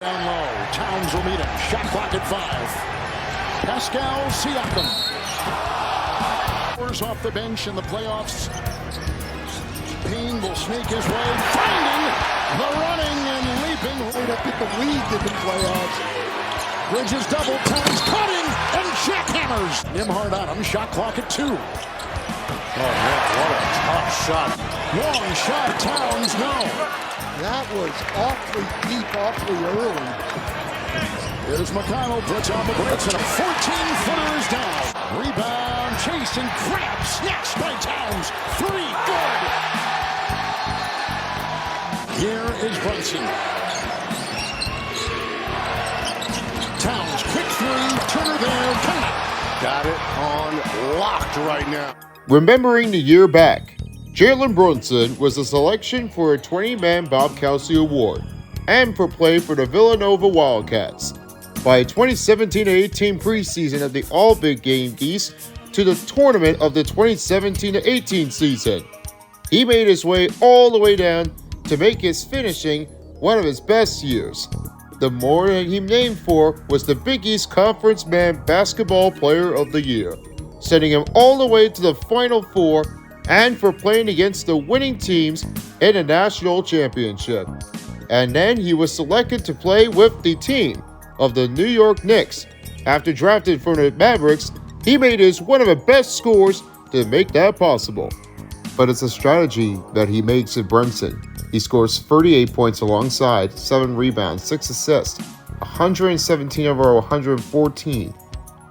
Down low, Towns will meet him. Shot clock at 5. Pascal Siakam. Off the bench in the playoffs. Payne will sneak his way, finding the running and leaping. Right up in the lead in the playoffs. Bridges double, Towns cutting and jackhammers. Nimhard on him, shot clock at 2. Oh man, what a tough shot. Long shot, Towns, no. That was awfully deep, awfully early. Here's McConnell, puts on the blitz, and a 14-footer is down. Rebound, chase, and grab, snatched by Towns. 3, good. Here is Brunson. Towns, quick 3, Turner there, come out. Got it on locked right now. Remembering the year back, Jalen Brunson was a selection for a 20-man Bob Kelsey Award and for play for the Villanova Wildcats. By 2017-18 preseason of the All-Big Game East to the tournament of the 2017-18 season, he made his way all the way down to make his finishing one of his best years. The more that he named for was the Big East Conference Man Basketball Player of the Year, sending him all the way to the Final Four and for playing against the winning teams in the national championship. And then he was selected to play with the team of the New York Knicks. After drafted from the Mavericks, he made his one of the best scores to make that possible. But it's a strategy that he makes at Brunson. He scores 38 points alongside 7 rebounds, 6 assists, 117 over 114.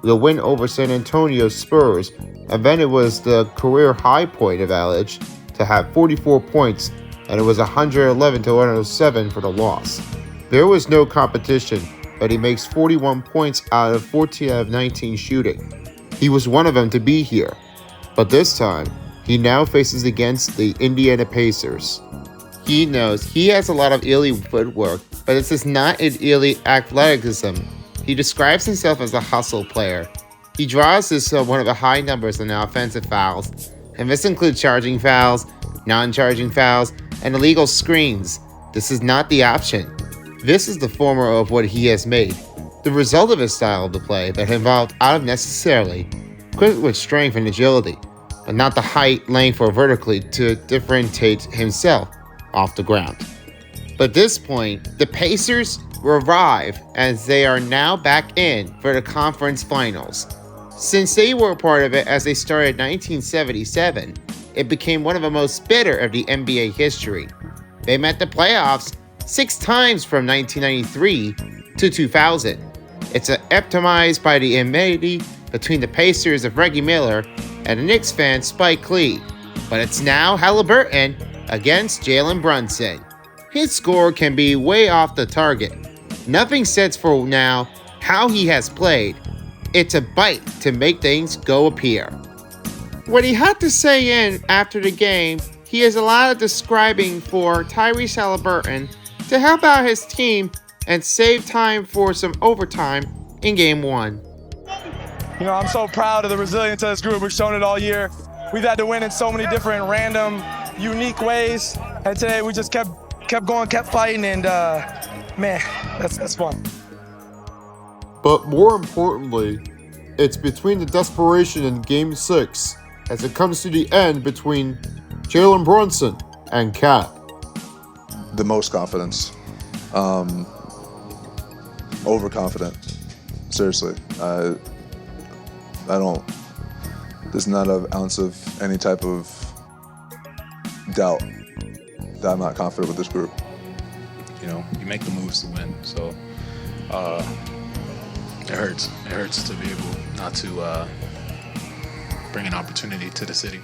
The win over San Antonio Spurs, and then it was the career high point of Alic to have 44 points, and it was 111 to 107 for the loss. There was no competition, but he makes 41 points out of 14 out of 19 shooting. He was one of them to be here, but this time, he now faces against the Indiana Pacers. He knows he has a lot of elite footwork, but this is not an elite athleticism. He describes himself as a hustle player. He draws this one of the high numbers in offensive fouls, and this includes charging fouls, non-charging fouls, and illegal screens. This is not the option. This is the former of what he has made. The result of his style of the play that involved out of necessarily, quick with strength and agility, but not the height, length, or vertically to differentiate himself off the ground. But at this point, the Pacers arrive as they are now back in for the conference finals. Since they were a part of it as they started in 1977, it became one of the most bitter of the NBA history. They met the playoffs 6 times from 1993 to 2000. It's epitomized by the enmity between the Pacers of Reggie Miller and the Knicks fan Spike Lee. But it's now Halliburton against Jalen Brunson. His score can be way off the target. Nothing sets for now how he has played. It's a bite to make things go appear. What he had to say in after the game, he has a lot of describing for Tyrese Halliburton to help out his team and save time for some overtime in Game 1. You know, I'm so proud of the resilience of this group. We've shown it all year. We've had to win in so many different, random, unique ways. And today we just kept going, kept fighting, and man, that's fun. But more importantly, it's between the desperation in Game 6 as it comes to the end between Jalen Brunson and Cat. The most confidence. Overconfident. Seriously. There's not an ounce of any type of doubt that I'm not confident with this group. You know, you make the moves to win, so it hurts. It hurts to be able not to bring an opportunity to the city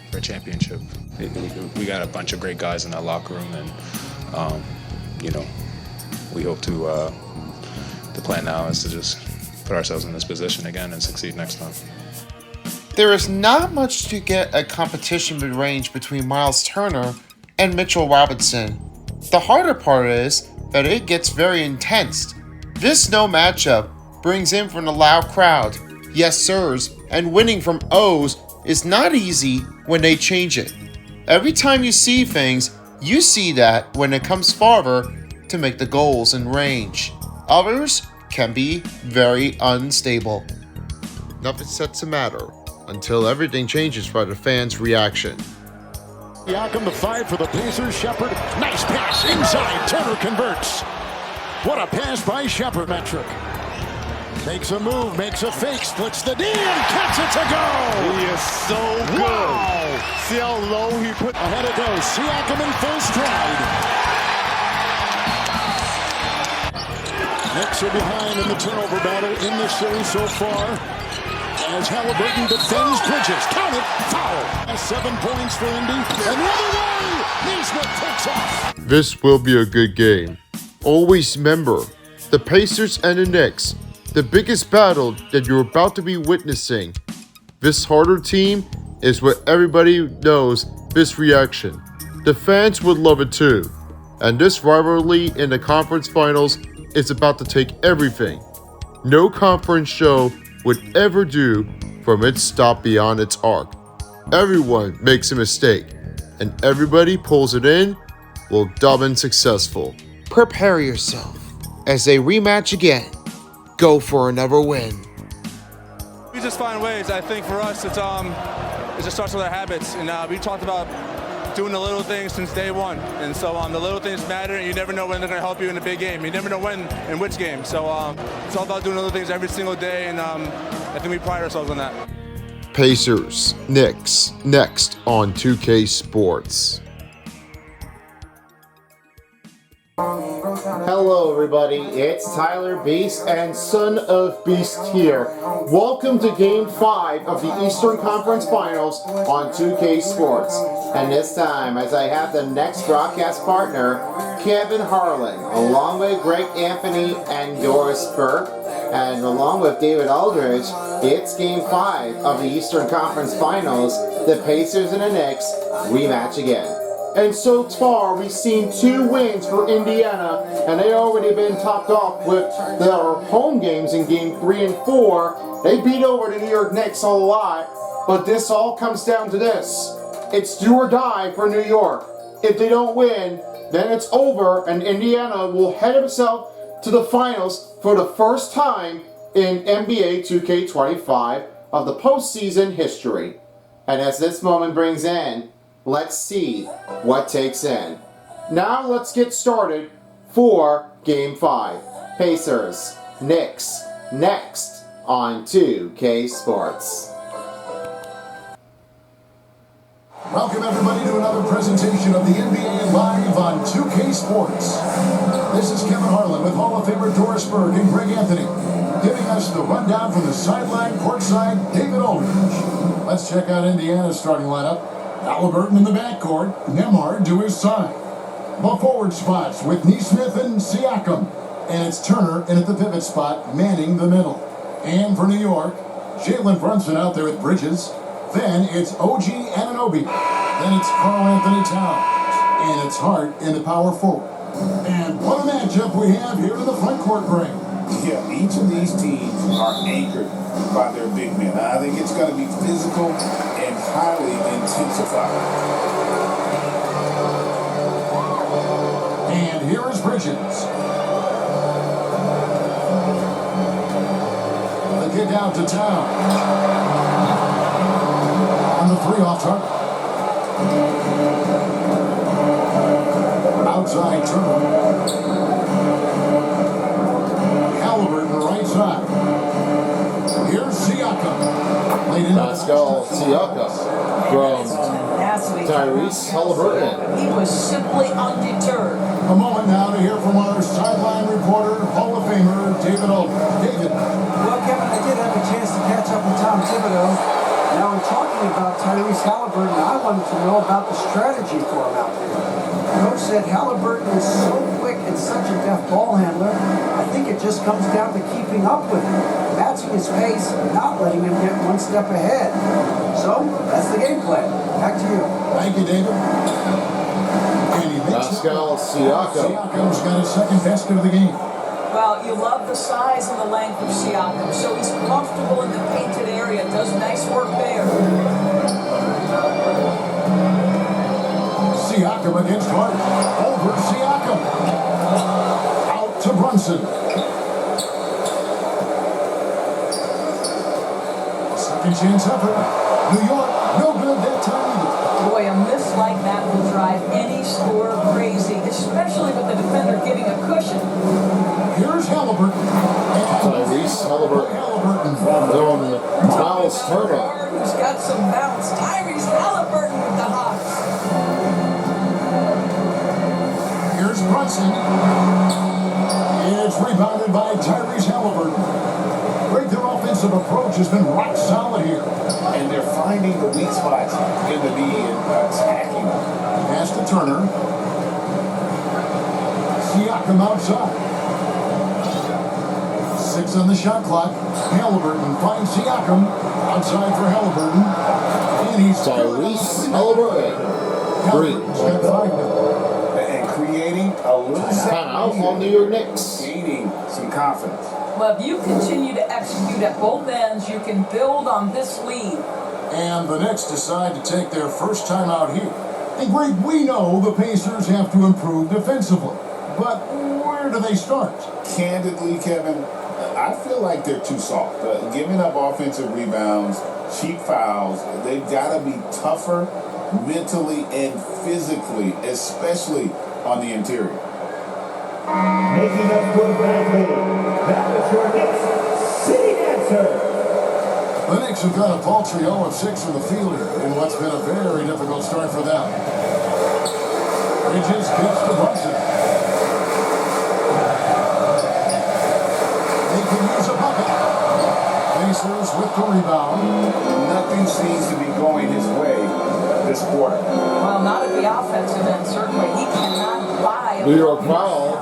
for a championship. We got a bunch of great guys in that locker room, and you know, we hope to. The plan now is to just put ourselves in this position again and succeed next time. There is not much to get a competition range between Miles Turner and Mitchell Robinson. The harder part is that it gets very intense. This no matchup brings in from the loud crowd, yes sirs, and winning from O's is not easy when they change it. Every time you see things, you see that when it comes farther to make the goals in range. Others can be very unstable. Nothing sets to matter until everything changes by the fans' reaction. Siakam the 5 for the Pacers. Shepard, nice pass inside. Turner converts. What a pass by Shepard. Metric makes a move, makes a fake, splits the D and cuts it to go. He is so good. Wow. See how low he put. Ahead it goes. Siakam in full stride. Knicks are behind in the turnover battle in this series so far. As Halliburton defends Bridges. Count it. Foul. 7 points for Indy. And the other way. Neesmith takes off. This will be a good game. Always remember, the Pacers and the Knicks, the biggest battle that you're about to be witnessing. This harder team is what everybody knows this reaction. The fans would love it too. And this rivalry in the conference finals is about to take everything no conference show would ever do from its stop beyond its arc. Everyone makes a mistake, and everybody pulls it in will dub and successful. Prepare yourself as they rematch again. Go for another win. We just find ways. I think for us, it just starts with our habits. And we talked about doing the little things since day one. And so the little things matter, and you never know when they're going to help you in a big game. You never know when and which game. So it's all about doing little things every single day, and I think we pride ourselves on that. Pacers, Knicks, next on 2K Sports. Hello everybody, it's Tyler Beast and Son of Beast here. Welcome to Game 5 of the Eastern Conference Finals on 2K Sports. And this time, as I have the next broadcast partner, Kevin Harlan, along with Greg Anthony and Doris Burke, and along with David Aldridge, it's Game 5 of the Eastern Conference Finals. The Pacers and the Knicks rematch again. And so far, we've seen 2 wins for Indiana, and they already been topped off with their home games in Game 3 and 4. They beat over the New York Knicks a lot, but this all comes down to this. It's do or die for New York. If they don't win, then it's over, and Indiana will head itself to the finals for the first time in NBA 2k25 of the postseason history. And as this moment brings in, let's see what takes in. Now let's get started for Game 5. Pacers, Knicks, next on 2K Sports. Welcome everybody to another presentation of the NBA Live on 2K Sports. This is Kevin Harlan with Hall of Famer Doris Burke and Greg Anthony, giving us the rundown from the sideline, courtside, David Aldridge. Let's check out Indiana's starting lineup. Halliburton in the backcourt, Nembhard to his side. The forward spots with Neesmith and Siakam. And it's Turner in at the pivot spot, manning the middle. And for New York, Jalen Brunson out there with Bridges. Then it's OG Anunoby. Then it's Karl Anthony Towns. And it's Hart in the power forward. And what a matchup we have here in the front court break. Yeah, each of these teams are anchored by their big men. I think it's going to be physical and highly intensified. And here is Bridges. The kick out to Towns. On the 3 off target. Outside Turner. Halliburton right side. Here's Siakam. Pascal Siakam from Tyrese Halliburton. He was simply undeterred. A moment now to hear from our sideline reporter, Hall of Famer David Aldridge. David. Well, Kevin, I did have a chance to catch up with Tom Thibodeau. Now, in talking about Tyrese Halliburton, I wanted to know about the strategy for him out there. Coach said Halliburton is so quick and such a deft ball handler, I think it just comes down to keeping up with him, matching his pace, not letting him get one step ahead. So, that's the game plan. Back to you. Thank you, David. Pascal Siakam. Siakam's got his second basket of the game. Well, you love the size and the length of Siakam, so he's comfortable in the painted area, does nice work there. Siakam against Hart. Over Siakam. Brunson. Second chance effort. New York, no good that time either. Boy, a miss like that will drive any scorer crazy, especially with the defender giving a cushion. Here's Halliburton. Tyrese Halliburton throwing Miles Turner. Who's got some bounce. Tyrese Halliburton with the Hawks. Here's Brunson. It's rebounded by Tyrese Halliburton. Great, their offensive approach has been rock solid here. And they're finding the weak spots in the D and attacking them. Pass to Turner. Siakam outside. 6 on the shot clock. Halliburton finds Siakam. Outside for Halliburton. And he's Tyrese Halliburton. Halliburton's got 5 now. And creating a little Timeout on New York Knicks. gaining some confidence. Well, if you continue to execute at both ends, you can build on this lead. And the Knicks decide to take their first time out here. And Greg, we know the Pacers have to improve defensively. But where do they start? Candidly, Kevin, I feel like they're too soft. Giving up offensive rebounds, cheap fouls, they've got to be tougher mentally and physically, especially on the interior. Making up for the bad lead. That was your Knicks City Dancer. The Knicks have got a paltry 0 of 6 from the field here in what's been a very difficult start for them. Bridges gets to Brunson. They can use a bucket. Pacers with the rebound. Nothing seems to be going his way this quarter. Well, not at the offensive end, certainly. He cannot buy a New York foul.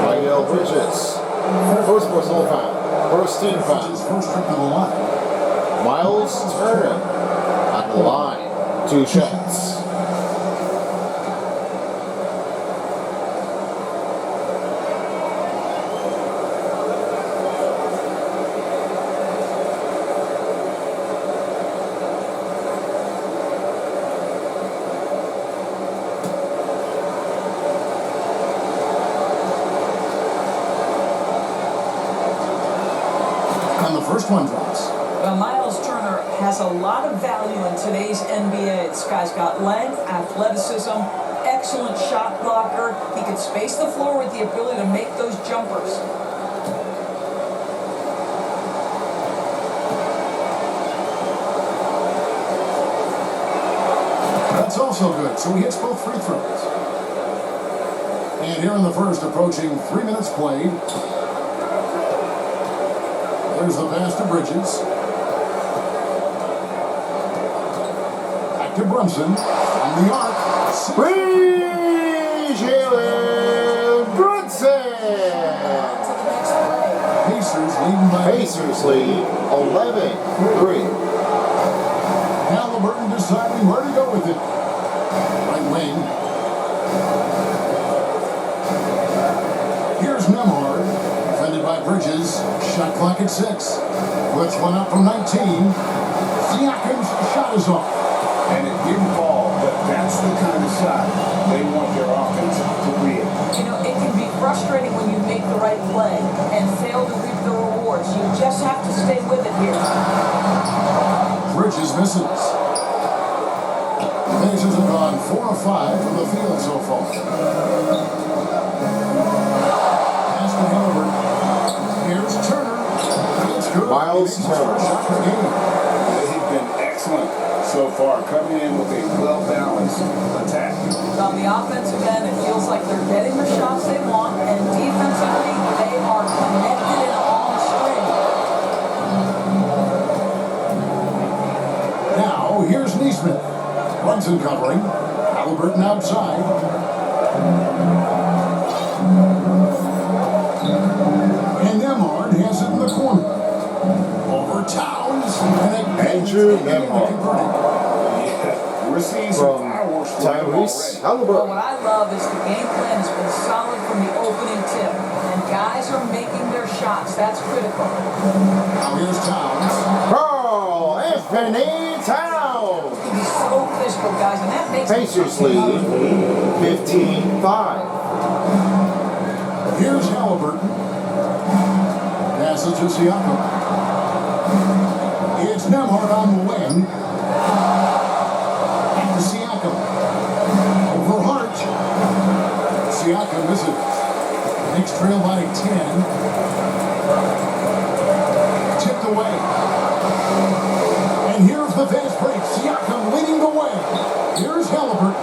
Miguel Bridges. First personal foul. First team foul. His first trip to the line. Miles Turner on the line. 2 shots. First one drops. Well, Miles Turner has a lot of value in today's NBA. This guy's got length, athleticism, excellent shot blocker. He can space the floor with the ability to make those jumpers. That's also good. So he hits both free throws. And here in the first, approaching 3 minutes played. There's the pass to Bridges. Back to Brunson. On the arc. Jalen Brunson. Pacers leading by. Pacers lead 11-3. Halliburton deciding where to go with it. Right wing. Here's Nemhard. Defended by Bridges. Shot clock at 6. Puts one up from 19. Siakam's shot is off. And it didn't fall, but that's the kind of shot they want their offense to create. You know, it can be frustrating when you make the right play and fail to reap the rewards. You just have to stay with it here. Bridges misses. Pacers have gone 4 of 5 from the field so far. Pass to Halliburton. Here's Turner. It's good. Miles Turner. They've been excellent so far, coming in with a well-balanced attack. On the offensive end, it feels like they're getting the shots they want, and defensively, they are connected and on the string. Now, here's Neesmith. Brunson covering. Halliburton outside. And Nemhard has it in the corner. Over Towns. Andrew Nemhard. Yeah, we're seeing some fireworks Tyrese Well, Halliburton. what I love is the game plan has been solid from the opening tip, and guys are making their shots. That's critical. Now here's Towns. Carl Anthony Towns. He's so physical, guys, and that makes Pacers lead 15-5. Here's Halliburton. Passes to Siakam. It's Nemhard on the wing. To Siakam. Over Hart. Siakam misses. Knicks trail by 10. Tipped away. And here's the fast break. Siakam leading the way. Here's Halliburton.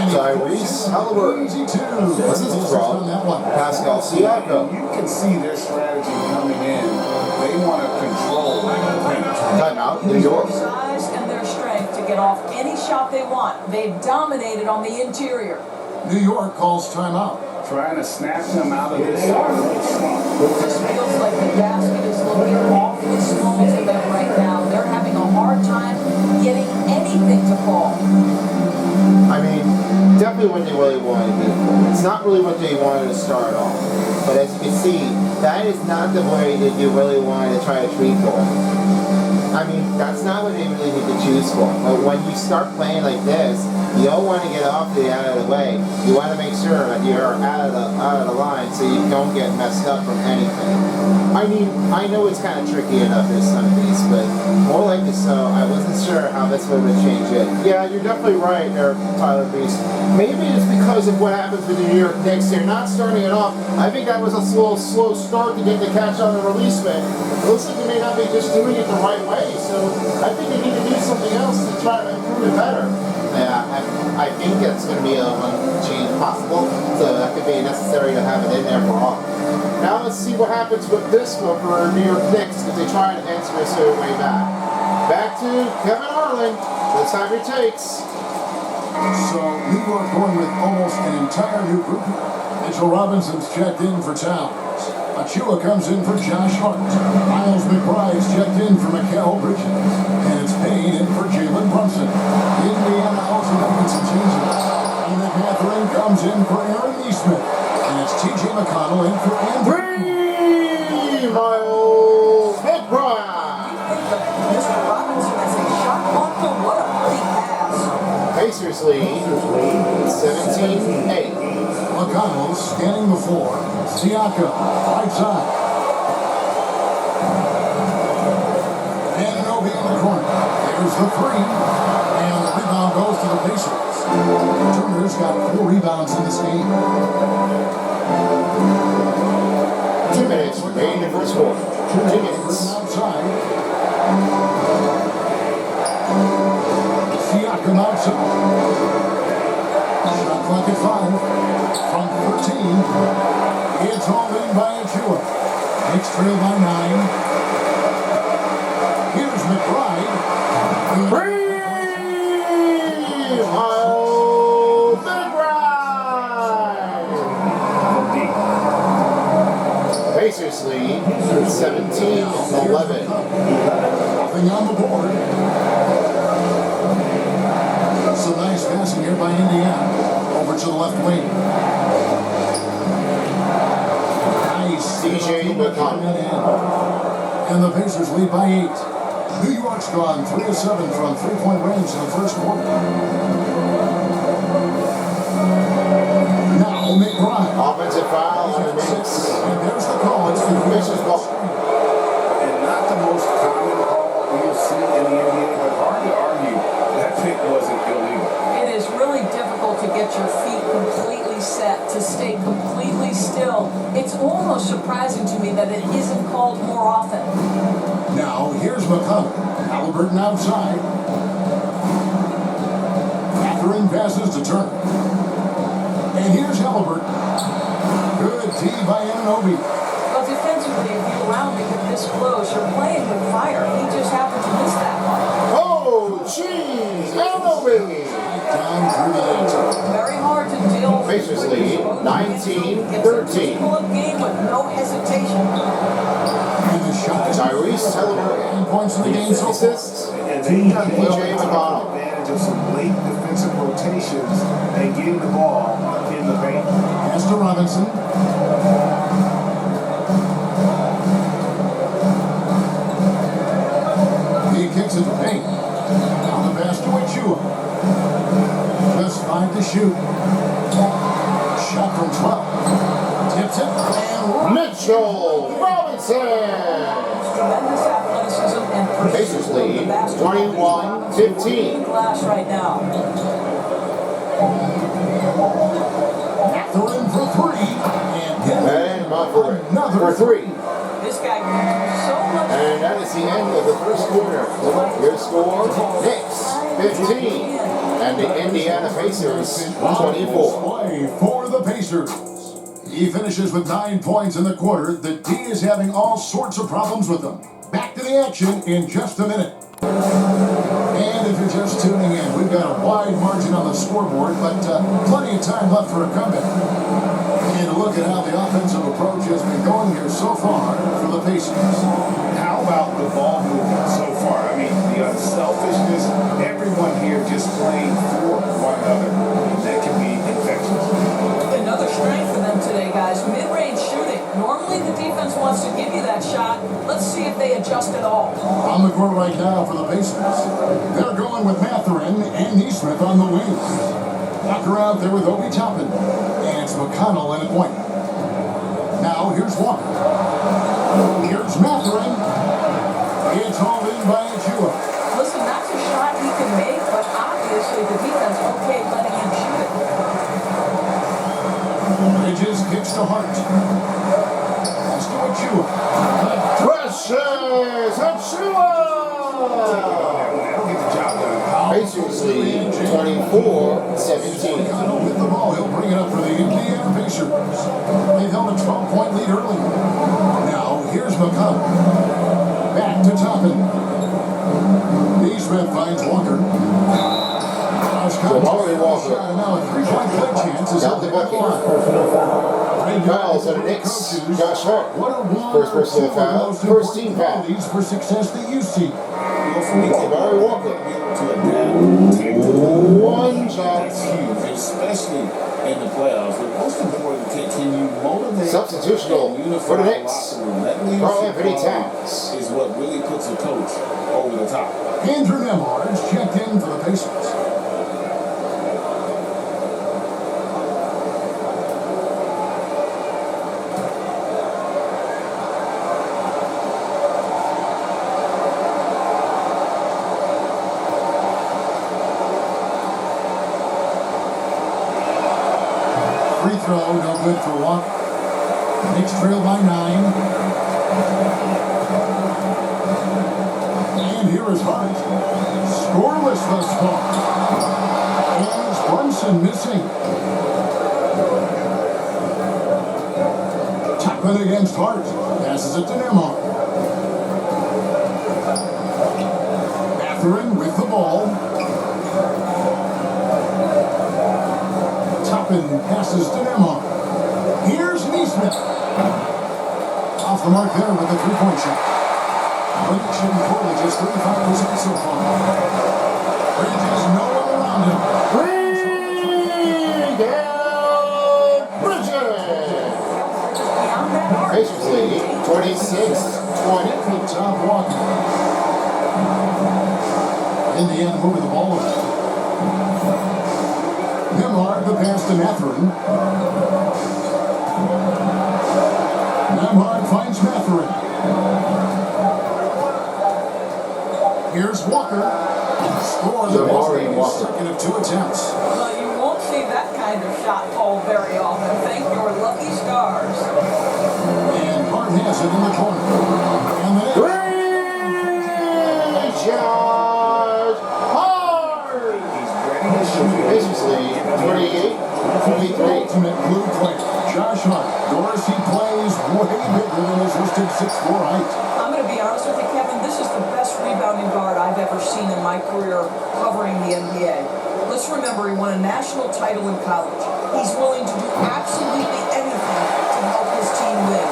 Tyrese Halliburton. Easy two. This is from Pascal Siakam. You can see their strategy coming in. They want to control the paint. Timeout, New York. Their size and their strength to get off any shot they want. They've dominated on the interior. New York calls timeout. Trying to snatch them out of this slump. This feels like the basket is looking awfully small to them right now. They're having a hard time getting anything to fall. I mean, definitely what they really wanted. It's not really what they wanted to start off. But as you can see, that is not the way that you really wanted to try to treat ball. I mean, that's not what they really need to choose for. But when you start playing like this, you don't want to get off the out of the way. You want to make sure that you're out of the line so you don't get messed up from anything. I mean, I know it's kind of tricky enough in some of these, but more like this, so I wasn't sure how this would change it. Yeah, you're definitely right there, Tyler Beast. Maybe it's because of what happens with the New York Knicks. They're not starting it off. I think that was a slow start to get the catch on the release, man. It looks like they may not be just doing it the right way, so I think they need to do something else to try to improve it better. Yeah, I think that's going to be one change possible, so that could be necessary to have it in there for all. Now let's see what happens with this one for New York Knicks if they try to answer this their way back. Back to Kevin Harlan. Let's have your takes. So New York going with almost an entire new group. Mitchell Robinson's checked in for Towns. Achua comes in for Josh Hart. Miles McBride's checked in for Mikal Bridges. And it's Payne in for Jalen Brunson. Indiana also making some changes. Enoch Catherine comes in for Aaron Neesmith. And it's TJ McConnell in for Andrew. Miles McBride. Mr. Robinson has a shot blocker. What a big pass. Pacers lead 17-8. McConnell scanning the floor. Siakam, right side. And Obi in the corner. There's the three. And the rebound goes to the Pacers. Turner's got 4 rebounds in this game. 2 minutes remaining in the first quarter. 2 minutes. Outside. Siakam outside. Shot clock at 5. From 13. It's all in by Achua. Knicks trail by 9. Here's McBride. Pacers lead 17-11. Nothing on the board. Some nice passing here by Indiana. Over to the left wing. Nice. TJ McConnell. And the Pacers lead by 8. New York's gone 3 of 7 from 3-point range in the first quarter. Now McBride. Offensive foul on the Knicks. And there's the call. It's the Pacers ball. And not the most common call you'll see in the NBA, but hard to argue that pick wasn't illegal. It is really difficult to get your feet completely set, to stay completely still. It's almost surprising to me that it isn't called more often. Now, here's McConnell. Halliburton outside. Catherine passes to Turner. And here's Halliburton. Good D by Anunoby. Well, defensively, if you allow him to get this close, you're playing with fire. He just happened to miss that one. Oh, jeez. Anunoby. Down through the end. Very hard to deal with. Pacers lead 19-13. Pull up game with no hesitation. And the shot is Tyrese Halliburton. 10 points in the game so far. Assists. And they got TJ McConnell. advantage of some late defensive rotations and getting the ball in the paint. Pass to Robinson. He kicks it to Payne. Now the pass to Achua. Just 5 to shoot. Shot from 12. Tips it. Mitchell Robinson. Tremendous athleticism and Pacers lead 21-15. Glass right now. Mathurin for three. And Mathurin for three. This guy can do so much. And that is the end of the first quarter. Your score, Knicks 15. And the Indiana Pacers 24. Play for the Pacers. He finishes with 9 points in the quarter. The D is having all sorts of problems with them. Back to the action in just a minute. And if you're just tuning in, we've got a wide margin on the scoreboard, but plenty of time left for a comeback. And a look at how the offensive approach has been going here so far for the Pacers. How about the ball movement so far? I mean, the unselfishness, everyone here just playing for one another. That can be infectious. Another strength for them today, guys. Mid-range shooting. Normally the defense wants to give you that shot. Let's see if they adjust at all. On the court right now for the Pacers. They're going with Mathurin and Neesmith on the wings. Walker out there with Obi Toppin. And it's McConnell in at point. Now here's Walker. Here's Mathurin. It's hauled in by Achua. Listen, that's a shot he can make, but obviously the defense okay letting him shoot it. Bridges kicks to Hart. That's to Achua. Precious Achua! That'll get the job done. Pacers lead 24-17. McConnell with the ball. He'll bring it up for the Indiana Pacers. They held a 12-point lead earlier. Now here's McConnell. Back to Toppin. Neesmith finds Walker. Jamari Walker. Now a 3-point play chance is Got the bucket. Fouls on the Knicks. Josh Hart. First personal foul. First team foul. For success that you see. Jamari Walker. One shot. That's huge, especially in the playoffs. But most important, can you motivate? Substitutional for the Knicks. Karl Anthony Towns is what really puts a coach over the top. Andrew Nemhard's checked in for the Pacers. Free throw, no good for one. Knicks trail by 9. And here is Hart. Scoreless thus far. Is Brunson missing? Toppin against Hart. Passes it to Nemhard. Mathurin with the ball. Toppin passes to Nemhard. Here's Neesmith. Off the mark there with a 3-point shot. Bridges shooting poorly, just 35% so far. Bridges no one around him. Pacers lead 26-20. Top Walker. Indiana moving the ball over. Nemhard, the pass to Mathurin. Nemhard finds Mathurin. Here's Walker. Score the second of 2 attempts. Well, you won't see that kind of shot fall very often. Thank your lucky stars. And Hart has it in the corner. And the Charge Hart! Pacers lead 28-23. Ultimate blue player, Josh Hart. Doris, he plays way bigger than his listed 6'4" height. I'm going to be honest with you, Kevin. This is the best rebounding guard I've ever seen in my career covering the NBA. Let's remember, he won a national title in college. He's willing to do absolutely anything to help his team win.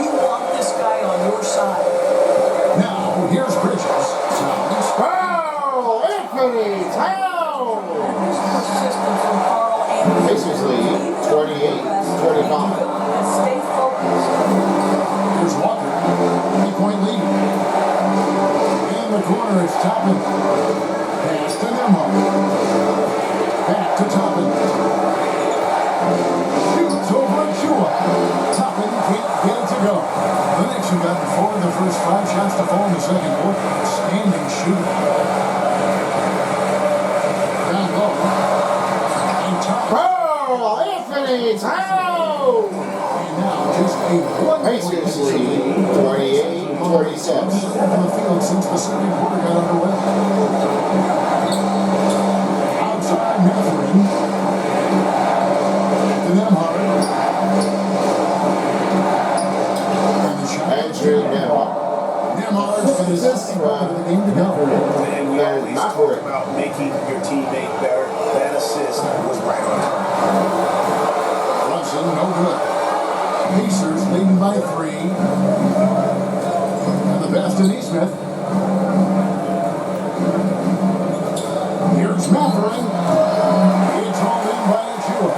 You want this guy on your side. Now, here's Bridges. Towns. Karl Anthony Towns! And this persistence from Karl Anthony. Pacers lead 28-25. And stay focused. Here's Walker. 3-point lead. In the corner, it's Toppin. Pass to Nemhard. Back to Toppin. Shoots over Achua. Toppin can't get it to go. The Knicks have gotten 4 of the first 5 shots to fall in the second quarter. Standing shooting. Down low. And Oh, Anthony, time! And now just a 1-point lead, 28-27. On the field since the second quarter got underway. Outside Mathurin. To them hard. Andrew Nemhard. Nemhard finishes the game to go. And we always talk about making your teammate better. That assist was right on time. Brunson, no good. Pacers leading by 3. And the pass to Neesmith. Here's Mathurin. It's all in by Achua.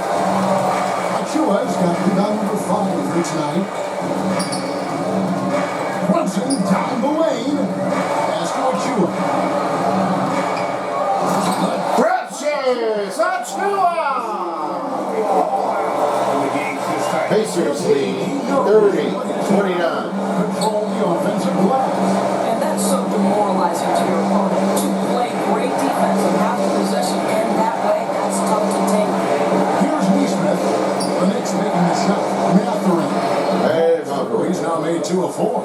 Achua's got rebound number 5 for tonight. Brunson down the lane. Pass to Achua. Precious Achua! Pacers lead 30-29. Control the offensive glass. And that's so demoralizing to your opponent. To play great defense and have the possession end that way, that's tough to take. Here's Neesmith. The Knicks making the shot. Mathurin. He's now made 2 of 4.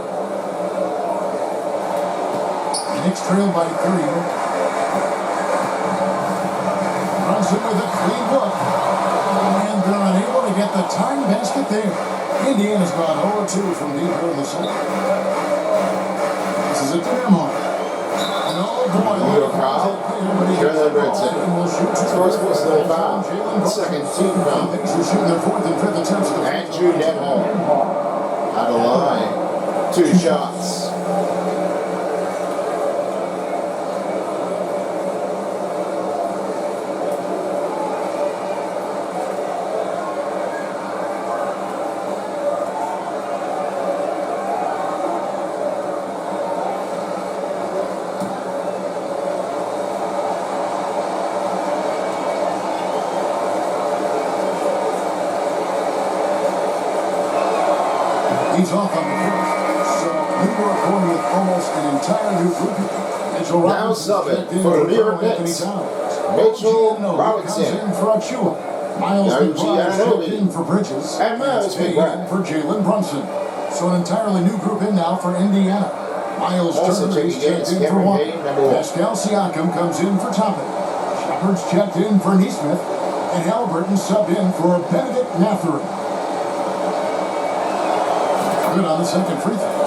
Knicks trail by 3. Brunson with a clean look. And they're unable to get the time basket there. Indiana's gone 0-2 from deep here in the second. This is a Nemhard. And oh boy, Little foul. Jalen Brunson. Scores personal foul. Second team foul. Pacers shooting their 4th and 5th attempts at the Andrew Nemhard. Out of line. 2 shots. He's off on the first. So New York going with almost an entire new group. Now subbing for the New York Knicks. Mitchell Robinson. In for Achua. Miles McBride in for Bridges. And Miles McBride for Jalen Brunson. So an entirely new group in now for Indiana. Miles Turner is checked in for Walker. Pascal Siakam comes in for Toppin. Shepard's checked in for Neesmith. And Halliburton subbed in for Benedict Mathurin. Good on the second free throw.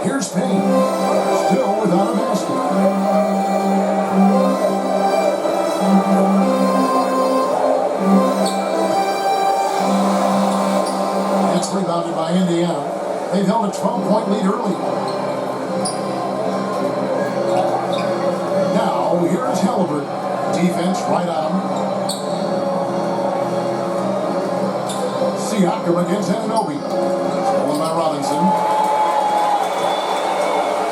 Here's Payne. Still without a basket. It's rebounded by Indiana. They've held a 12-point lead early. Now, here's Halliburton. Defense right on him. Siakam against Anunoby. Stolen by Robinson.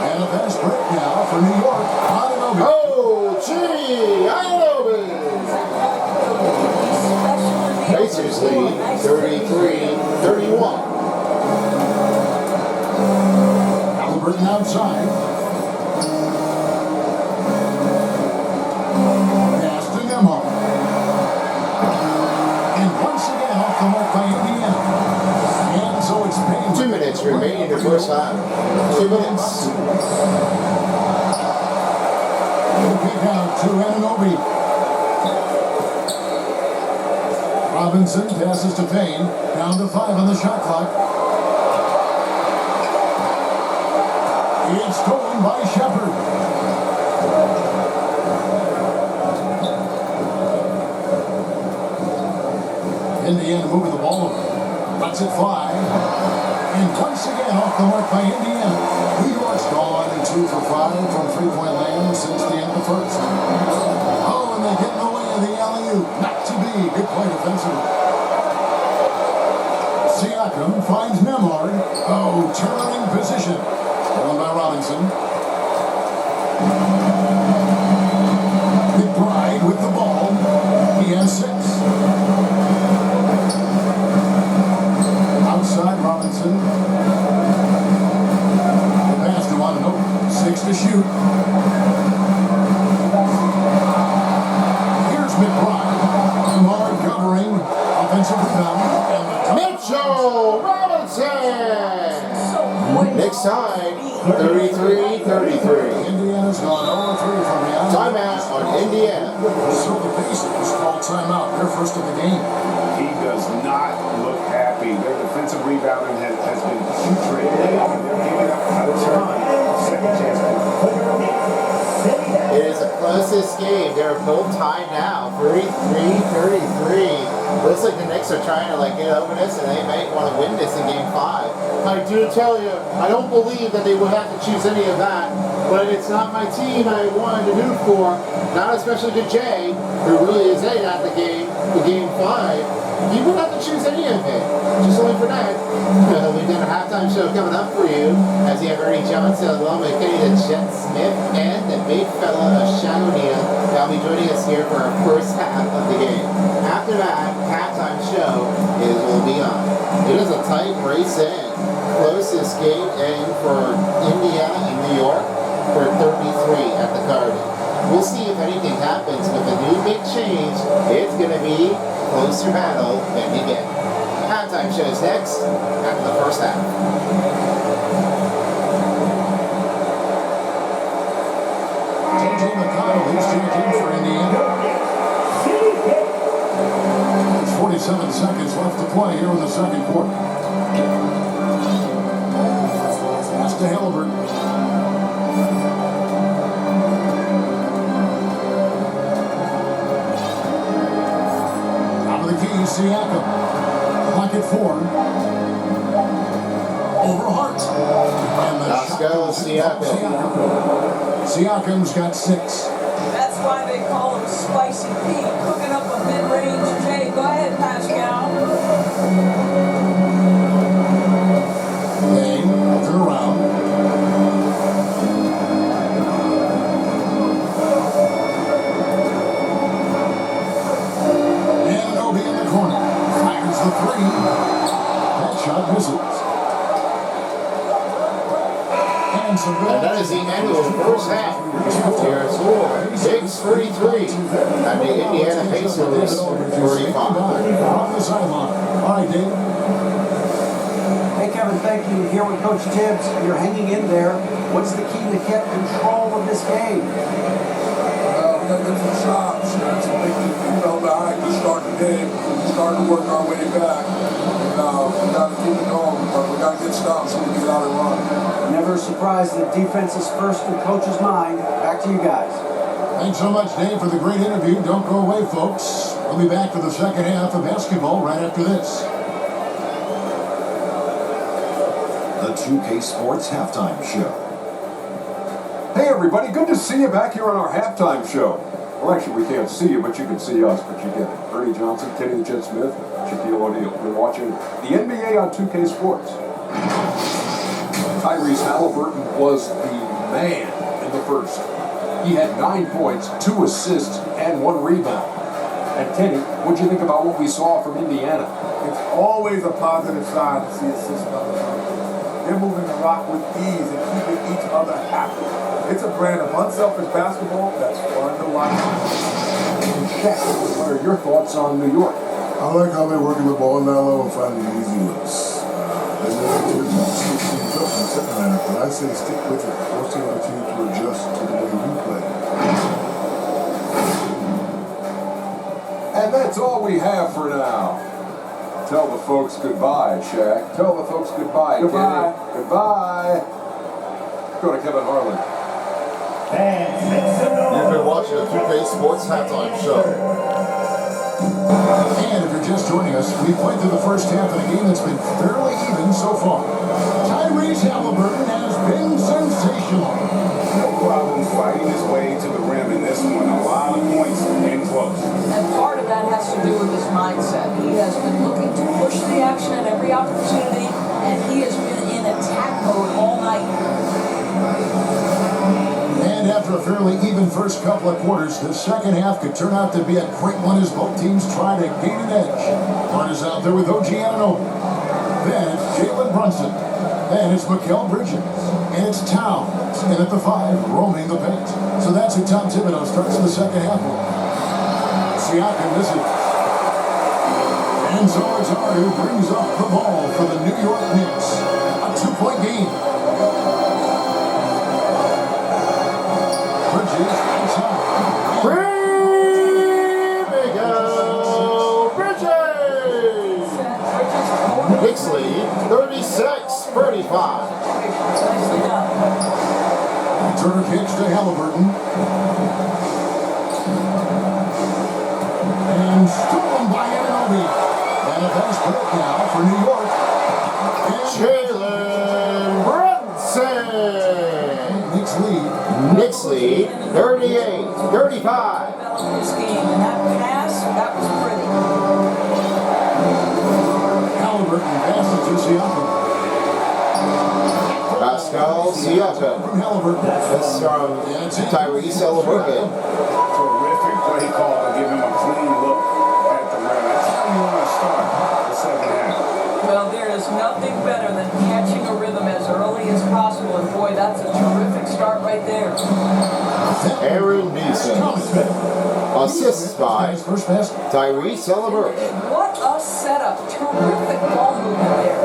And a fast break now for New York. Anunoby. Oh, gee, Anunoby. Pacers lead 33-31. Halliburton outside. Pass to Nemhard. And once again off the mark by Indiana. And so it's Payne. 2 minutes remaining in the first half. 2 minutes. Kick out to Anunoby. Robinson passes to Payne. Down to 5 on the shot clock. It's stolen by Shepard. Indiana moving the ball over. Lets it fly. And once again off the mark by Indiana. New York's gone 2 for 5 from three-point land since the end of the first. Oh, and they get in the way of the alley-oop. Not to be. Good play defensively. Siakam finds Nemhard. Oh, turning position. Stolen by Robinson. McBride with the ball. He has 6. Brunson. The pass to Ananobi. 6 to shoot. Here's McBride. Hard covering. Offensive rebound. Mitchell Robinson! Knicks tied 33-33. Indiana's gone 0-3 from the outside. Timeout on Indiana. So the Pacers call timeout. Their first of the game. He does not look happy. Their defensive rebounding has been putrid. They're giving up a ton of second chance points. It is the closest game. They're both tied now. 33-33. Looks like the Knicks are trying to get over this, and they might want to win this in Game 5. I do tell you, I don't believe that they would have to choose any of that, but it's not my team I wanted to root for, not especially to Jay, who really is at the game, for Game 5. He would have to choose any of it, just only for that. We've got a halftime show coming up for you, as you have Ernie Johnson, along with Kenny the Jet Smith, and the big fella of Shagonia. They'll be joining us here for our first half of the game. After that, halftime show will be on. It is a tight race in. Closest game in for Indiana and New York for 33 at the Garden. We'll see if anything happens with a new big change. It's going to be closer battle than you get. Halftime shows next after the first half. JJ McConnell is changing for Indiana. There's 47 seconds left to play here in the second quarter. Pass to Halliburton. Top of the key, Siakam. Clock at 4. Over Hart. And the Let's go, Siakam. Siakam's got 6. That's why they call him Spicy Pete, cooking up a mid-range J. Go ahead, Pascal. Lane, turn around. Ananobi in the corner. Fires the 3. That shot misses. And that is the end of the first half. Here it's score. Knicks 33. And the Indiana Pacers 45. On the sideline. All right, Dave. Hey, Kevin, thank you. Here with Coach Tibbs, you're hanging in there. What's the key to get control of this game? We got to get some shots. We fell behind to start the game. We started to work our way back. We got to keep it going, but we got to get stops so we can get out and run. Never surprised that defense is first in coach's mind. Back to you guys. Thanks so much, Dave, for the great interview. Don't go away, folks. We'll be back for the second half of basketball right after this. The 2K Sports Halftime Show. Hey everybody, good to see you back here on our halftime show. Well, actually, we can't see you, but you can see us, but you get it. Ernie Johnson, Kenny the Jet Smith, Shaquille O'Neal. You're watching the NBA on 2K Sports. Tyrese Halliburton was the man in the first. He had 9 points, 2 assists, and 1 rebound. And Kenny, what'd you think about what we saw from Indiana? It's always a positive sign to see assists on the front. They're moving the rock with ease and keeping each other happy. It's a brand of unselfish basketball that's fun to watch. And Shaq, what are your thoughts on New York? I like how they're working the ball down low and finding easy looks. They're moving to the top 16 up in the second lineup, but I say stick with it. Force the other team to adjust to the way you play. And that's all we have for now. Tell the folks goodbye, Shaq. Tell the folks goodbye, Goodbye. Kenny. Goodbye. Go to Kevin Harlan. You've been watching the 2K Sports Halftime Show. And if you're just joining us, we played through the first half of a game that's been fairly even so far. Tyrese Halliburton has been sensational. No problem fighting his way to the rim in this one. A lot of points in close. And part of that has to do with his mindset. He has been looking to push the action at every opportunity, and he has been in attack mode all night. And after a fairly even first couple of quarters, the second half could turn out to be a quick one as both teams try to gain an edge. Hart is out there with OG Anunoby. Then Jalen Brunson. And it's Mikal Bridges. And it's Towns. And at the 5, roaming the paint. So that's who Tom Thibodeau starts in the second half with. Siakam misses. And so it's Hart who brings up the ball for the New York Knicks. A 2-point game. Bridges inside. Knicks lead 36-35. Turner kicks to Halliburton. And stolen by Anunoby. And a fast break now for New York. Jalen Brunson. Knicks lead 38-35. This game, and that pass, that was pretty. Halliburton passes to Siakam. Pascal Siakam. From Halliburton. This from Tyrese Halliburton. Terrific play call to give him a clean look at the rim. That's how you want to start the second half. Well, there is nothing better than catching a rhythm as early as possible, and boy, that's a terrific start right there. Aaron Neeson. Assists by Tyrese Halliburton. What a setup. Terrific ball movement there.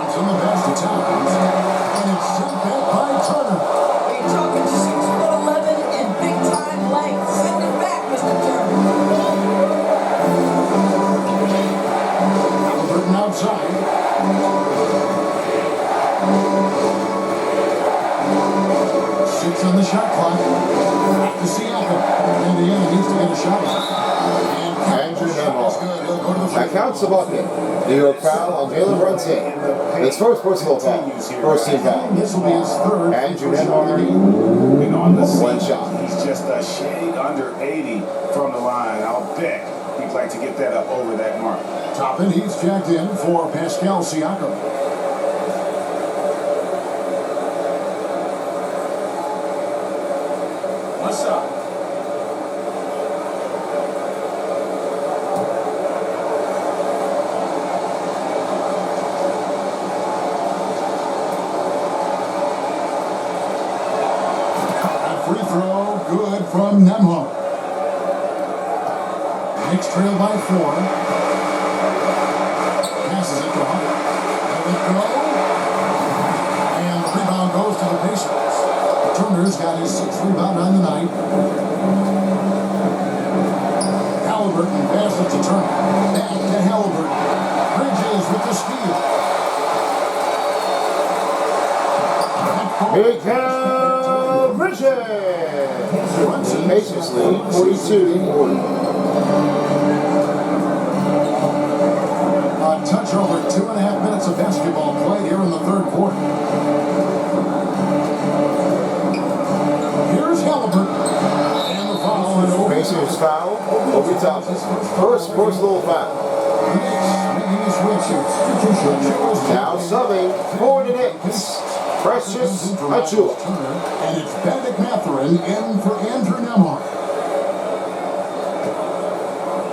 From the pass to Towns. And it's sent back by Turner. You're talking 6'11" and big time length. Send it back, Mr. Turner. Halliburton outside. Six on the shot clock. To Siakam. Indiana needs to get a shot off. Andrew Nemhall. That counts the bucket. New York foul on Jalen Brunson. His first personal foul. First team foul. This will be his third. Andrew Nemhall. And on the One season, shot. he's just a shade under 80 from the line. I'll bet he'd like to get that up over that mark. Toppin, he's checked in for Pascal Siakam. What's up? Free throw, good from Nemhall. Knicks trail by 4. Passes it to Hart. Let it go. And the rebound goes to the Pacers. Turner's got his 6th rebound on the night. Halliburton passes to Turner. Back to Halliburton. Bridges with the steal. Mikal Bridges. Pacers lead 42-40. A touch over 2.5 minutes of basketball played here in the third quarter. Here's Halliburton. And the foul. Pacers foul. Obi Toppin. First personal foul. Making a switch here. Now subbing for the Knicks. Precious Achiuwa. And it's Benedict Mathurin in for Andrew Nemhall.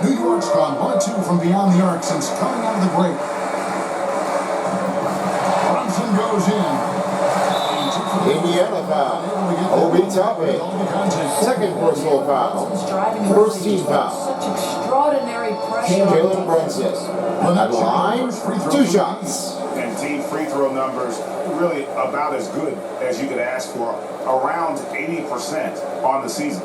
New York's gone 1-2 from beyond the arc since coming out of the break. Brunson goes in. Indiana foul. Obi Toppin. Second personal foul. First team foul. Such extraordinary pressure. Jalen Brunson. At the line, 2 shots. And team free throw numbers really about as good as you could ask for, around 80% on the season.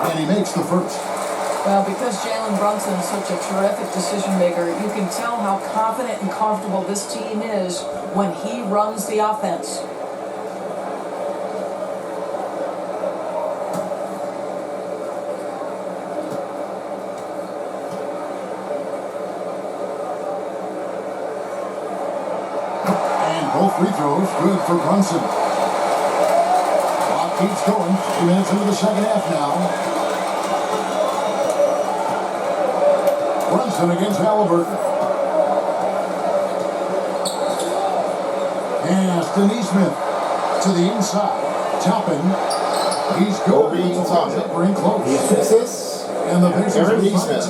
And he makes the first. Well, because Jalen Brunson is such a terrific decision maker, you can tell how confident and comfortable this team is when he runs the offense. And both free throws good for Brunson. Clock keeps going. 2 minutes into the second half now. Brunson against Halliburton. Pass to Neesmith to the inside. Toppin. He's going to bring close. And the Pacers lead by 2.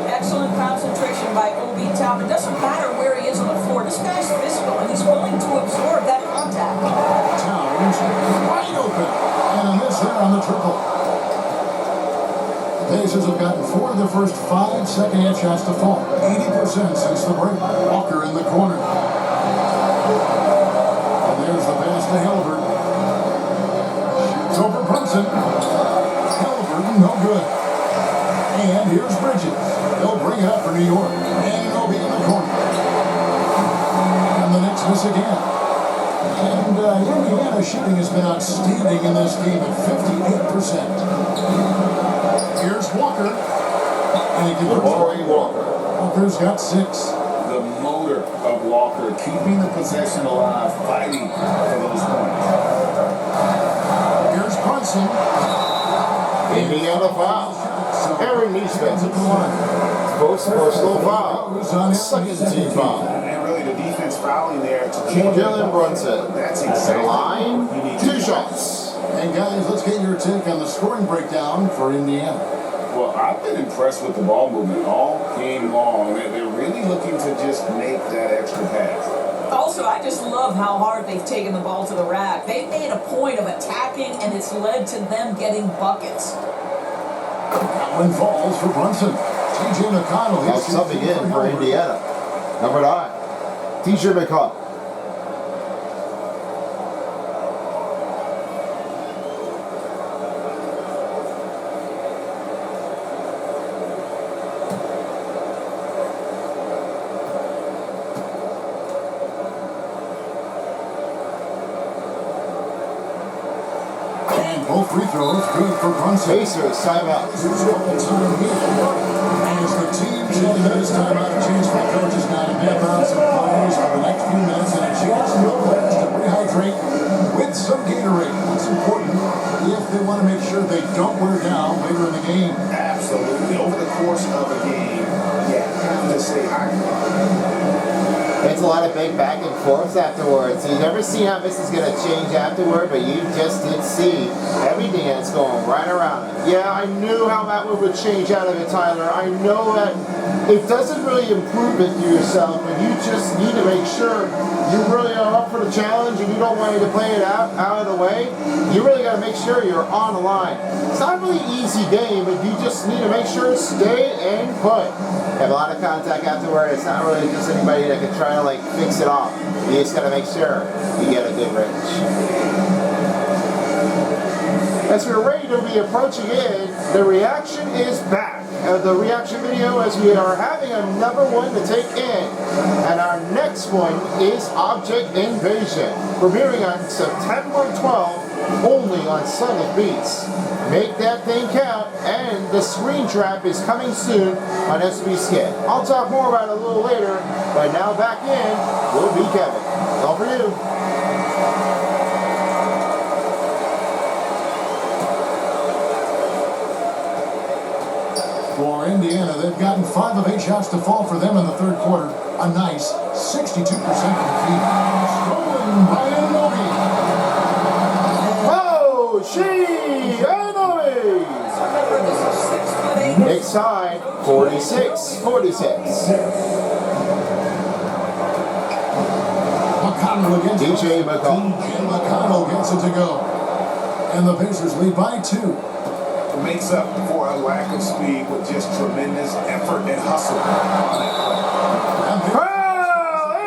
Excellent concentration by Obi Toppin. It doesn't matter where he is on the floor. This guy's physical, and he's willing to absorb that contact. Towns wide open. And a miss there on the triple. The Pacers have gotten 4 of their first 5 second-half shots to fall. 80% since the break. Walker in the corner. And there's the pass to Halliburton. Shoots over Brunson. Halliburton, no good. And here's Bridges. They'll bring it up for New York. And it'll be in the corner. And the Knicks miss again. And Indiana's shooting has been outstanding in this game at 58%. Here's Walker. And he can Walker. Walker's got 6. The motor of Walker, keeping the possession alive, fighting for those points. Here's Brunson. Indiana foul. Aaron Neesmith at the line. Both personal foul. Second team foul. And really the defense fouling there to Jalen Brunson. That's exactly the line. 2 shots. And guys, let's get your take on the scoring breakdown for Indiana. Well, I've been impressed with the ball movement all game long. They're really looking to just make that extra pass. Also, I just love how hard they've taken the ball to the rack. They've made a point of attacking, and it's led to them getting buckets. That one falls for Brunson. TJ McConnell. Now subbing in for Indiana. Number 9, TJ McConnell. Both free throws good for Brunson. Pacers timeout. As the team showing this timeout, a chance for coaches now to map out some plays for the next few minutes and a chance for the players to rehydrate with some Gatorade. That's important if they want to make sure they don't wear down later in the game. Absolutely. Over the course of a game, you have to stay hydrated. It's a lot of big back and forths afterwards. You never see how this is going to change afterward, but you just did see everything that's going right around it. Yeah, I knew how that one would change out of it, Tyler. I know that it doesn't really improve it to yourself, but you just need to make sure you really are up for the challenge and you don't want to play it out of the way. You really got to make sure you're on the line. It's not a really easy game, but you just need to make sure stay and put. Have a lot of contact afterward. It's not really just anybody that can try to like fix it off. You just got to make sure you get a good range. As we're ready to be approaching in, the reaction is back. The reaction video as we are having another one to take in. And our next one is Object Invasion, premiering on September 12th, only on Son of Beats. Make that thing count, and the screen trap is coming soon on SB Skit. I'll talk more about it a little later, but now back in will be Kevin. All for you. For Indiana, they've gotten 5 of 8 shots to fall for them in the third quarter. A nice 62% from the field. Stolen by Anunoby. Oh, Knicks side, 46-46. McConnell against DJ McConnell. And McConnell gets it to go. And the Pacers lead by 2. Makes up for a lack of speed with just tremendous effort and hustle on that play.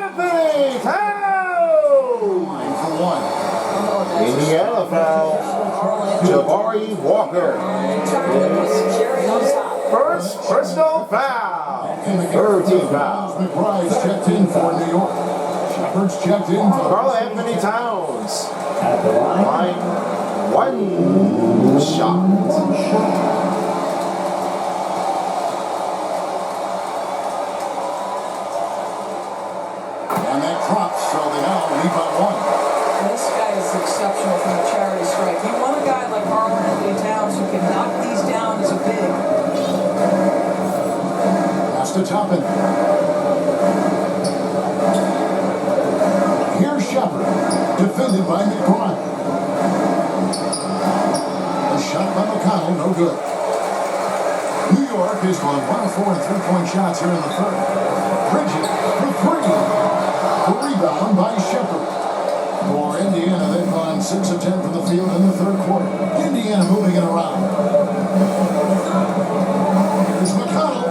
Anthony, foul! Line for 1. Indiana foul. Jabari Walker. First personal foul. Third team foul. McBride's checked in for New York. Shepard's checked in for Karl Anthony Towns. At the line. 1 shot. And that drops, so they now lead by 1. This guy is exceptional from the charity strike. You want a guy like Karl Anthony Towns who can knock these down as a big. to Toppin. Here's Shepard, defended by McBride. A shot by McConnell, no good. New York has gone 1 of 4 in three-point shots here in the third. Bridges for three. The rebound by Shepard. For Indiana, they've gone 6 of 10 from the field in the third quarter. Indiana moving it around. Here's McConnell.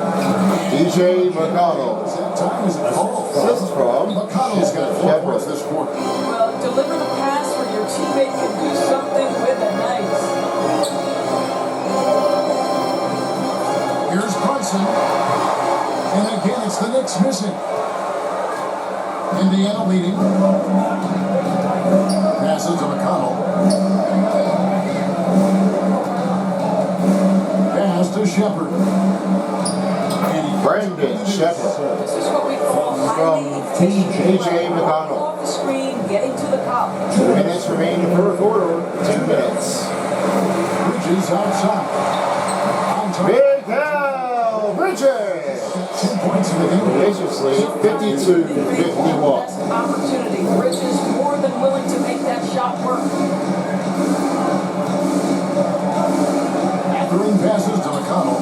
DJ McConnell. That time is called. Assist from McConnell's got 4 points this quarter. Well, deliver the pass where your teammate can do something with it. Nice. Here's Brunson. And again, it's the Knicks missing. Indiana leading. Passes to McConnell. Pass to Shepard. Brandon Shepard. This is what we call From TJ McConnell. off the screen, getting to the cup. 2 minutes remaining per quarter. 2 minutes. Bridges outside. On top. Big Al Bridges. 10 points in the game. Pacers lead 52-51. Best opportunity. Bridges more than willing to make that shot work. Throwing passes to McConnell.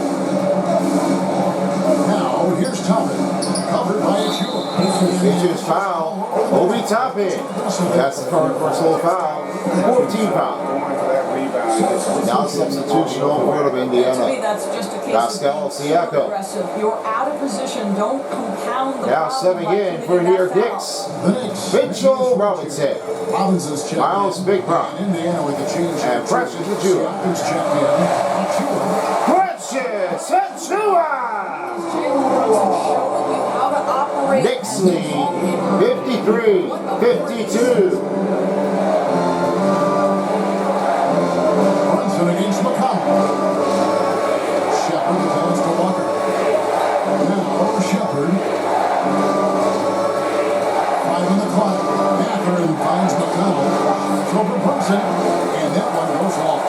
Now, here's Toppin. Covered by Achua. Pacers foul. Obi Toppin. That's the current personal foul. 14 foul. Now substitution on board of To me, Indiana. that's just a case Pascal of Siakam. aggressive. You're out of position. Don't compound the Now problem subbing by in for committing New York that foul. Knicks. The Knicks. Mitchell Robinson. Robinson's checked Miles in. Big Pop. Indiana with the change. And Precious Achua. Siakam's checked in. Achua. Precious Achua. Jalen Brunson showing you how to operate. Knicks lead 53-52. Brunson against McConnell. Shepard pass to Walker. Now Shepard. 5 on the clock. Mathurin finds McConnell. Throw for Brunson. And that one goes long.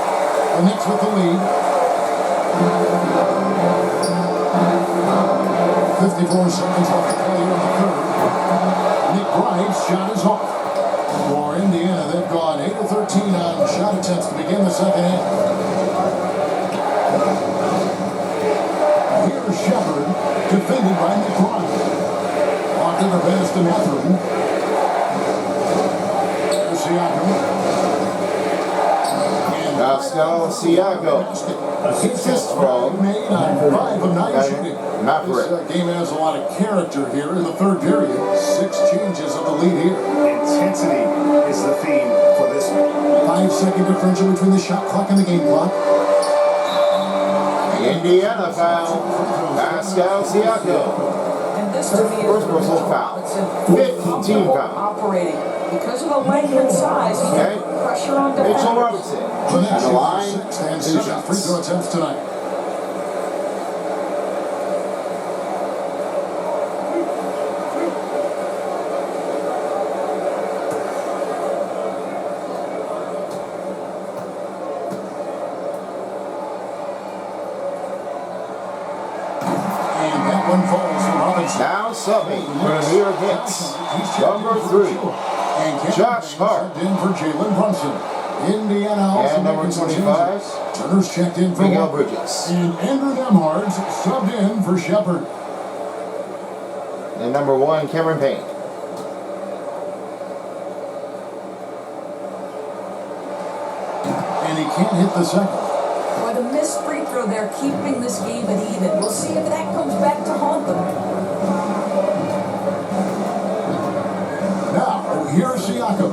The Knicks with the lead. 54 seconds left to play here in the third. McBride's shot is off. For Indiana, they've gone 8 of 13 on shot attempts to begin the second half. Here's Shepard, defended by McBride. Walking the pass to Mathurin. There's Siakam. And Pascal Siakam. Assist from made on 5 of 9 shooting. Maverick. This game has a lot of character here in the third period. 6 changes of the lead here. Intensity is the theme for this one. 5-second differential between the shot clock and the game clock. Indiana foul. Pascal Siakam. And this to me is First personal foul. 15 foul. Operating. Because of the length and size, he Okay. can put pressure on Mitchell defenders. Robinson. On the line. 6 and 2 7 free shots. throw attempts tonight. And that one falls for Robinson. Now subbing for the New York Knicks. Number 3. And Josh Hart. checked in for Jalen Brunson. Indiana also And number making some 25. changes. Turner's checked in for Big Al Walker. Bridges. And Andrew Nemhard's subbed in for Shepard. And number 1, Cameron Payne. And he can't hit the second. Boy, the missed free throw there, keeping this game at even. We'll see if that comes back to haunt them. Now, here's Siakam.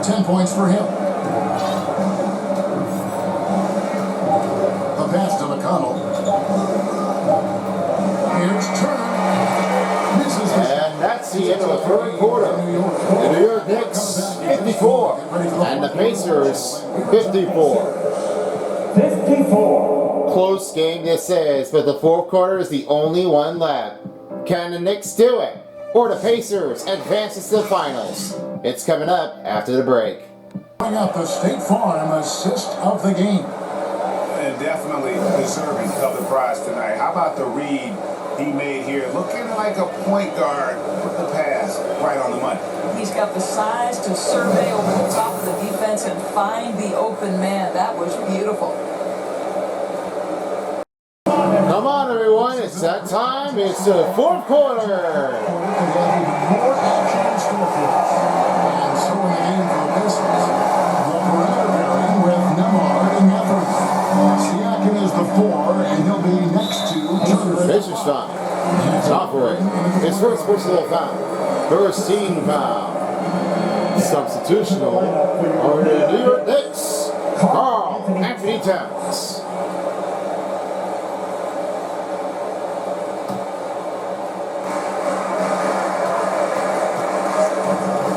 10 points for him. The pass to McConnell. Here's Turner. Misses the shot. And that's the end of the third quarter. The New York Knicks 54. And the Pacers 54. 54. Close game this is, but the fourth quarter is the only one left. Can the Knicks do it? Or the Pacers advance to the finals? It's coming up after the break. Bring up the State Farm assist of the game. And definitely deserving of the prize tonight. How about the read he made here? Looking like a point guard with the pass right on the money. He's got the size to survey over the top of the defense and find the open man. That was beautiful. Come on, everyone. It's that time. It's the fourth quarter. And so in the game for the Pacers, the perimeter pairing with Nemar and Method. Siakam is the 4, and he'll be next to Turner. Pacers time. Operate. His first personal foul. First team foul. Substitutional over the New York Knicks. Carl Anthony Towns.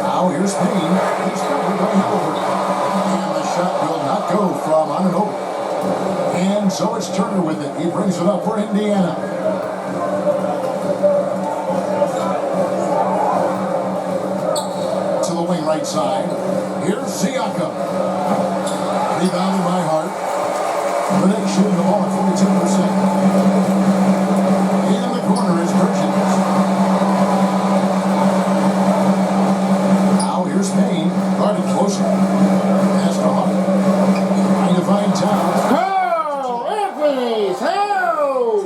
Now here's Payne. He's covered by Halbert. And the shot will not go from Anunoby. And so it's Turner with it. He brings it up for Indiana. To the wing right side. Here's Siakam. Rebounded by Hart. The Knicks shooting the ball at 42%. In the corner is Bridges. Here's Payne, guarded closer. Pass to Hart. Trying to find Towns. Carl Anthony's house.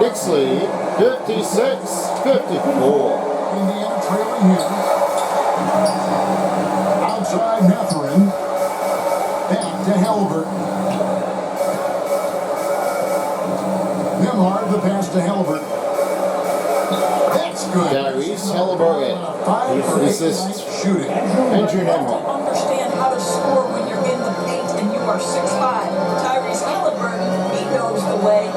Knicks lead 56-54. Indiana trailing here. Outside Mathurin. Back to Halbert. Nemhard, the pass to Halbert. That's good. Tyrese Halliburton. Assist shooting. Andrew You have Nemhard. to understand how to score when you're in the paint and you are 6'5". Tyrese Halliburton, he knows the way.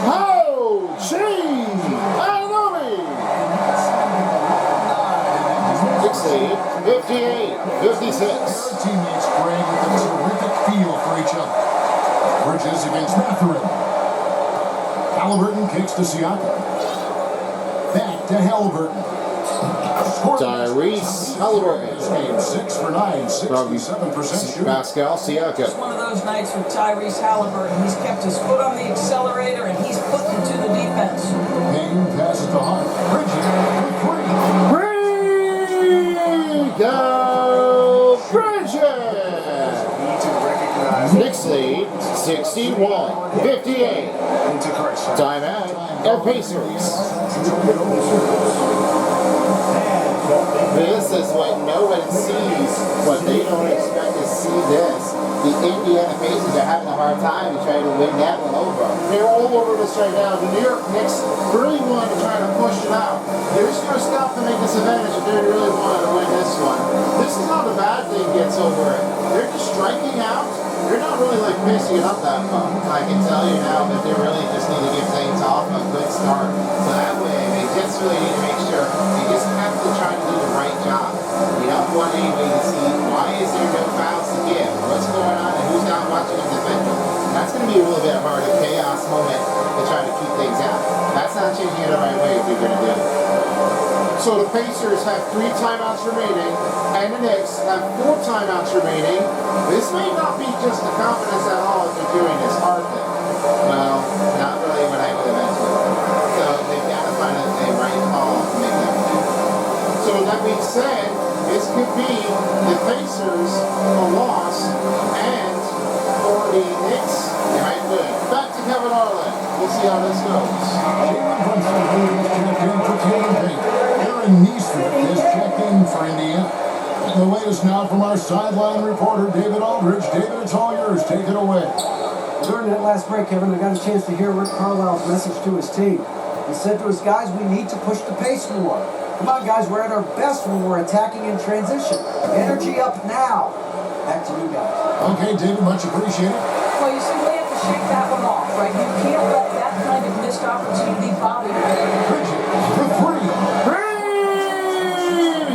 Oh, geez! Anunoby! Knicks lead 58-56. Teammates playing with a terrific feel for each other. Bridges against Mathurin. Halliburton kicks to Siakam. Back to Halliburton. Tyrese Halliburton. Game 6 for 9, 67% shooting. Pascal Siakam. It's one of those nights for Tyrese Halliburton. He's kept his foot on the accelerator and he's put into the defense. Payne passes to Hart. Bridges for 3. Go Bridges! Knicks lead 61-58. Timeout and Pacers. This is what no one sees, what they don't expect to see this. The Indiana Pacers are having a hard time to try to win that one over. They're all over this right now. The New York Knicks really want to try to push it out. They're just going to stop to make this advantage if they really want to win this one. This is how the bad thing gets over it. They're just striking out. They're not really like pacing it up that far. I can tell you now that they really just need to get things off a good start. So that way, they just really need to make sure they just have to try to do the right job. We don't want anybody to see why is there no fouls to give, what's going on, and who's not watching them defend. That's going to be a little bit hard, a chaos moment to try to keep things out. That's not changing it the right way if you're going to do it. So the Pacers have 3 timeouts remaining, and the Knicks have 4 timeouts remaining. This may not be just the confidence at all if they're doing this, are they? Well, not really when I go eventually. So they've got to find a right call to make that play. So that being said, this could be the Pacers a loss, and for the Knicks, they might win. Back to Kevin Harlan. We'll see how this goes. Neesmith is checked in for Indiana. The latest now from our sideline reporter, David Aldridge. David, it's all yours. Take it away. During that last break, Kevin, I got a chance to hear Rick Carlisle's message to his team. He said to his guys, we need to push the pace more. Come on, guys, we're at our best when we're attacking in transition. Energy up now. Back to you guys. Okay, David, much appreciated. Well, you simply have to shake that one off, right? You can't let that kind of missed opportunity bother you. Bridges for 3.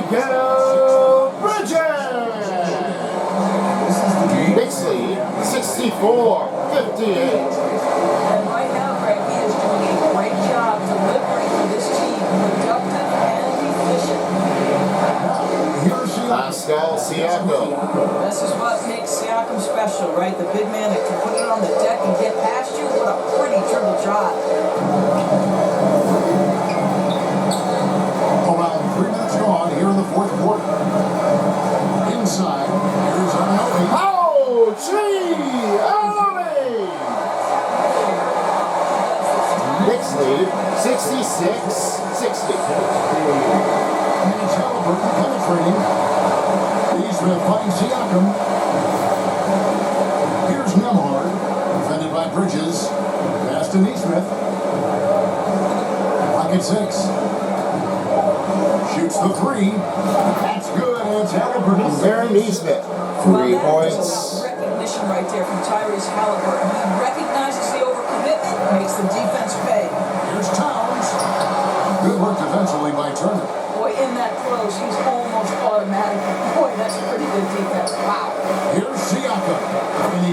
Go Bridges! Knicks lead 64-58. And right now, Greg, he is doing a great job delivering for this team, productive and efficient. Pascal Siakam. This is what makes Siakam special, right? The Knicks lead 66-60. And it's Halliburton penetrating. Neesmith finds Siakam. Here's Nembhard, defended by Bridges. Pass to Neesmith. Pocket 6. Shoots the 3. That's good. It's Halliburton. Aaron Neesmith, 3 points. Recognition right there from Tyrese Halliburton. He recognizes the overcommitment, makes the defense pay. Here's Towns. Good work defensively by Turner. Boy, in that close, he's almost automatic. Boy, that's pretty good defense. Wow. Here's Siakam.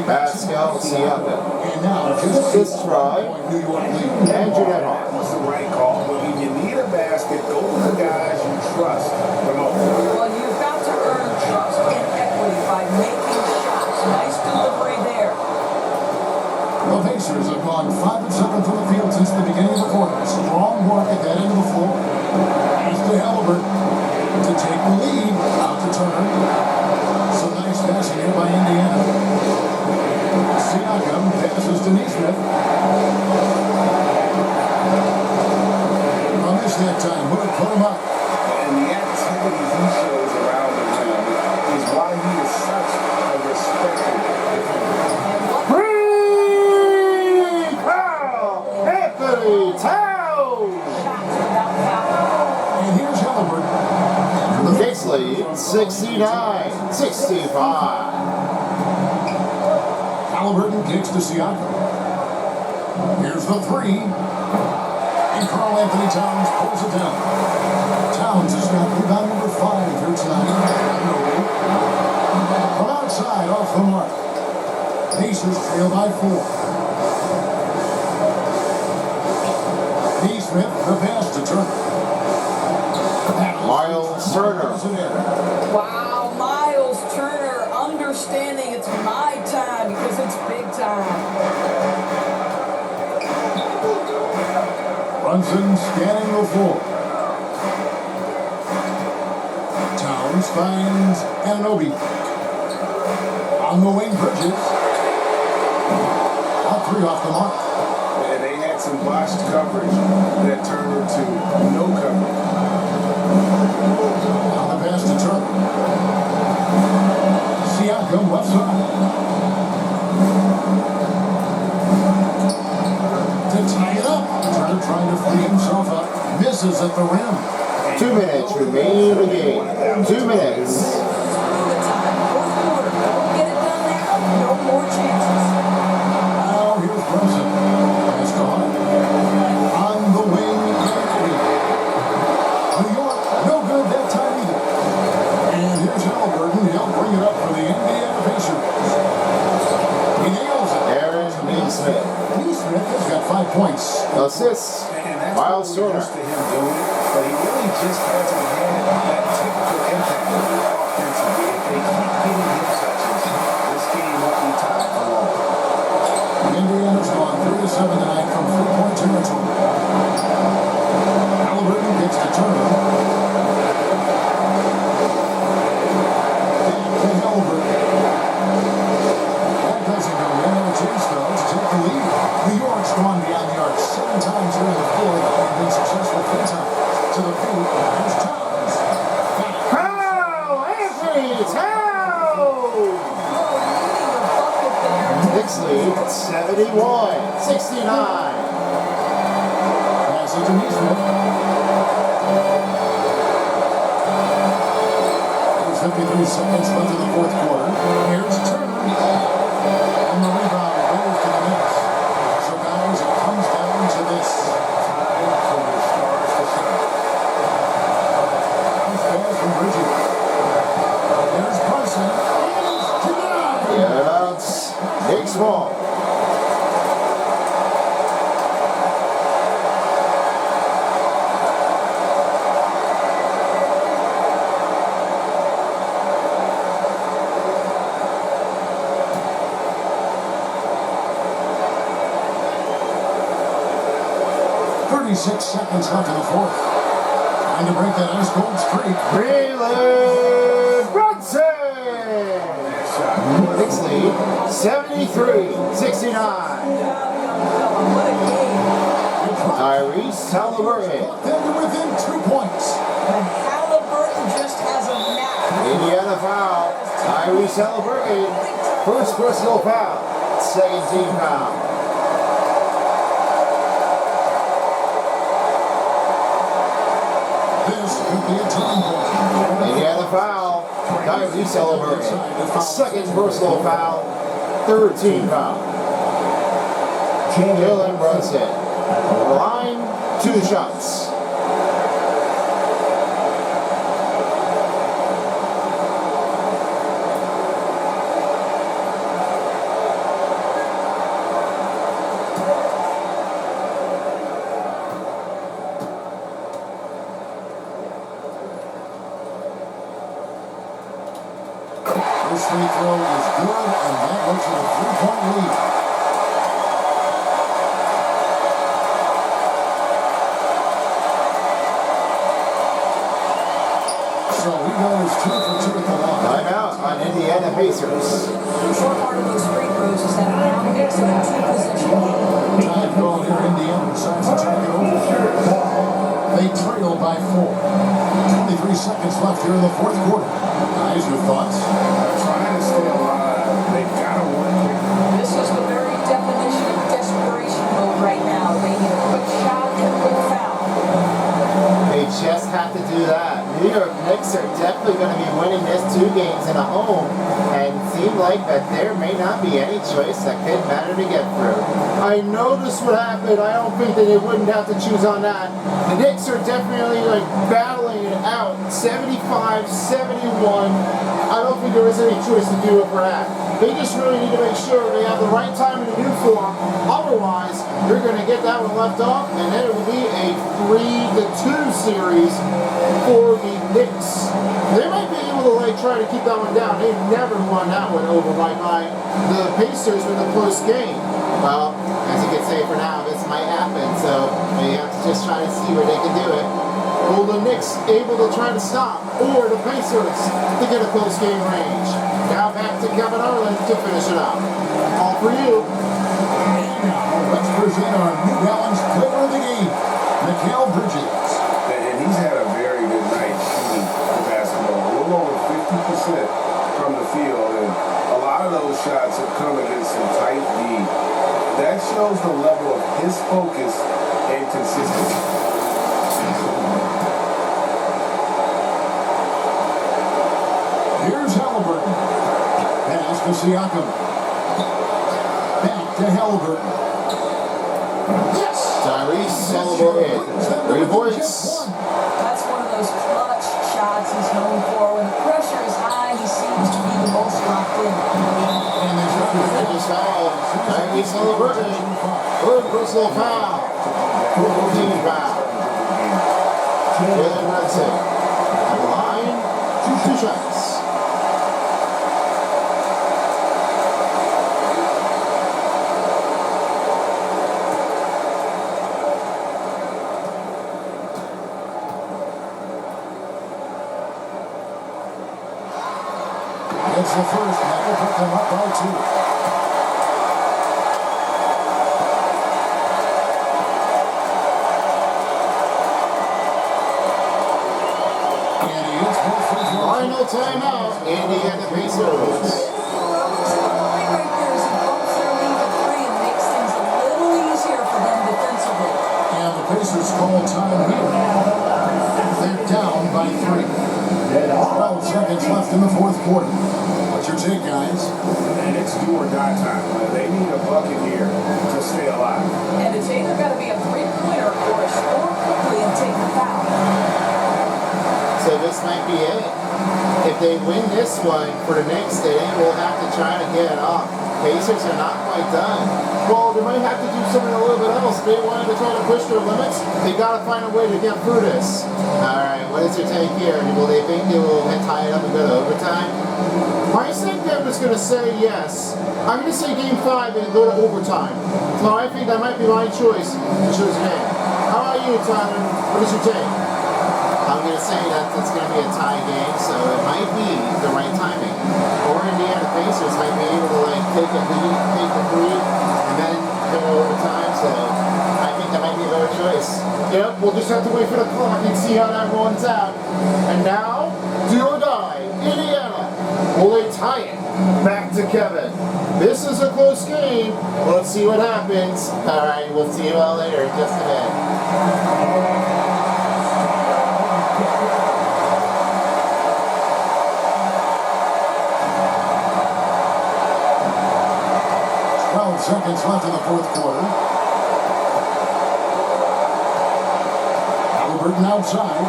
Pascal Siakam. And now, This try. New York lead. And Jeanette Hart. That was the right call. But when you need a basket, go with the guys you trust the most. Well, you've got to earn trust and equity by making shots. Nice delivery there. The Pacers have gone 5 of 7 from the field since the beginning of the quarter. Strong work at that end of the floor. Pass to Halliburton to take the lead. Out to Turner. Some nice passing here by Indiana. Siakam passes to Neesmith. On this that time, would have put him up. And the activity he shows around the rim is why he is such a respected defender. Free Carl Anthony Towns. And here's Halliburton. Knicks lead 69-65. Halliburton kicks to Siakam. Here's the 3. And Karl Anthony Towns pulls it down. Towns has got rebound number 5 here tonight. From outside, off the mark. Pacers trail by 4. Neesmith, the pass to Turner. Miles Turner. Wow, Miles Turner understanding it's my time because it's big time. Brunson scanning the floor. Towns finds Anunoby. On the wing, Bridges. All 3 off the mark. And they had some botched coverage that turned into no coverage. On the pass to Turner. Siakam left side. To tie it up. Turner trying to free himself up. Misses at the rim. 2 minutes remain in the game. 2 minutes. Get it done there. No more chances. Now here's Brunson. Pass to Hart. On the wing, Anthony. New York, no good that time either. And here's Halliburton. He'll bring it up for the Indiana Pacers. He nails it. Aaron Neesmith. Neesmith has got 5 points. Assists. Miles Turner. Used to him doing it, but he really just hasn't had that typical impact offensively. If they keep getting his touches, this game won't be tied for long. Indiana's gone 3-7 tonight from 3-point territory. Halliburton gets to Turner. Back to Halliburton. That doesn't go in. And a chance, though, to take the lead. New York's gone beyond the arc 7 times during the fourth and been successful 3 times. To the feet. There's Towns. Karl Anthony Towns. Knicks lead 71-69. Pass it to Neesmith. There's 53 seconds left in the fourth quarter. Here's Turner. And the rebound goes to the Knicks. So guys, it comes down to this. Time for the stars to shine. Nice pass from Bridges. There's Brunson. Yeah, it's Knicks ball. Six seconds left in the fourth. Trying to break that ice cold streak. Breland Brunson. Knicks lead 73-69. Tyrese Halliburton. Then within 2 points. And Halliburton just has a knack. Indiana foul. Tyrese Halliburton. First personal foul. Second team foul. This could be a turning point. Indiana foul. Tyrese Halliburton. Second personal foul. Third team foul. Jalen Brunson. Over the line, 2 shots. This free throw is good, and that makes it a 3-point lead. So he goes 2 for 2 at the line. Timeout on Indiana Pacers. The short part of those free throws is that it now makes it a 2-possession game. Time called here. Indiana decides to take it over. They trail by 4. 23 seconds left here in the fourth quarter. Guys, your thoughts? Trying to stay alive. They've got to work here. This is the very definition of desperation mode right now. They need a quick shot and a quick foul. They just have to do that. New York Knicks are definitely going to be winning this 2 games in a home, and it seemed like that there may not be any choice that could matter to get through. I know this would happen. I don't think that they wouldn't have to choose on that. The Knicks are definitely like battling it out. 75, 71. I don't think there is any choice to do it for that. They just really need to make sure they have the right time in the new form. Otherwise, you're going to get that one left off, and then it will be a 3-2 series for the Knicks. They might be able to try to keep that one down. They've never won that one over by the Pacers with a close game. Well, as you can say for now, this might happen, so they have to just try to see where they can do it. Will the Knicks able to try to stop, or the Pacers to get a close game range? Now back to Kevin Harlan to finish it up. All for you. And now let's present our New Balance player of the game, Mikal Bridges. And he's had a very good night shooting the basketball. A little over 50% from the field, and a lot of those shots have come against some tight D. That shows the level of his focus and consistency. Here's Halliburton. Pass to Siakam. Back to Halliburton. Yes! Tyrese Halliburton. 3 points. That's one of those clutch shots he's known for. When the pressure is high, he seems to be the most locked in. And there's Finish foul. Tyrese Halliburton. Third personal foul. Fourth team foul. Jalen Brunson. On the line, 2 shots. It's the first, and that will put them up by 2. And he hits both free throws. Final timeout. Indiana Pacers. And the Pacers call time here. They're down by 3. 12 seconds left in the fourth quarter. What's your take, guys? And it's do or die time. They need a bucket here to stay alive. And it's either got to be a 3-pointer or a score quickly and take the foul. So this might be it. If they win this one for the Knicks, they will have to try to get it off. Pacers are not quite done. Well, they might have to do something a little bit else. If they wanted to try to push their limits, they got to find a way to get through this. All right, what is your take here? Will they think they will tie it up and go to overtime? My second is going to say yes. I'm going to say Game 5 and go to overtime. So I think that might be my choice to choose a game. How about you, Tyler? What is your take? I'm going to say that it's going to be a tie game, so it might be the right timing. Or Indiana Pacers might be able to take a lead, take the lead, and then go to overtime. So I think that might be a better have to wait for the clock and see how that runs out. And now, do or die, Indiana. Will they tie it? Back to Kevin. This is a close game. Let's see what happens. All right, we'll see you all later in just a minute. Seconds left in the fourth quarter. Halliburton outside.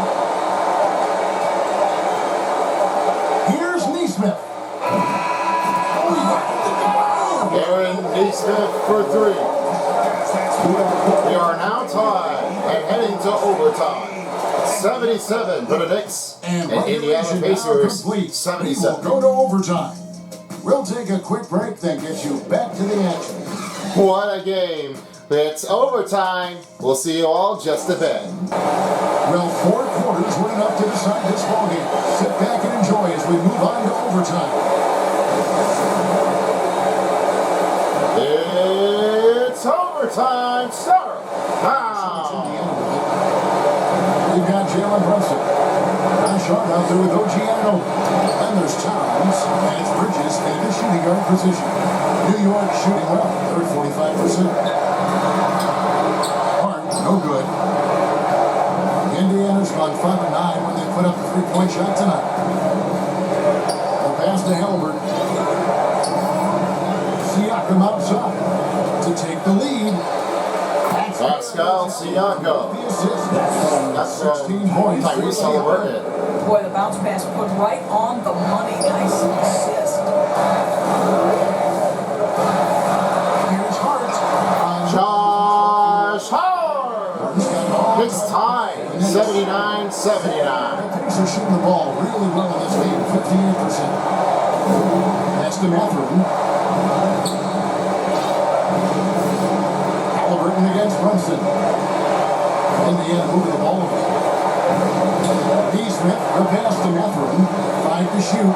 Here's Neesmith. Aaron Neesmith for three. We are now tied and heading to overtime. 77 for the Knicks and Indiana Pacers 77. We'll go to overtime. We'll take a quick break, then get you back to the action. What a game. It's overtime. We'll see you all just a bit. Well, 4 quarters were enough to decide this ballgame. Sit back and enjoy as we move on to overtime. It's overtime. Start. We've got Jalen Brunson. Shot out there with OG Anunoby. Then there's Towns, and it's Bridges in the shooting guard position. New York shooting well, they're at 45%. Hart, no good. Indiana's gone 5-9 when they put up a 3-point shot tonight. The pass to Halliburton. Siakam outside to take the lead. Pascal Siakam. That's 16 points. Tyrese Halliburton. Boy, the bounce pass put right on the money. Nice assist. Here's Hart. Josh Hart. Knicks tie 79-79. The Pacers shooting the ball really well in this game, 58%. That's to Mathurin. Halliburton against Brunson. Indiana moving the ball over. Neesmith, the pass to Mathurin. 5 to shoot.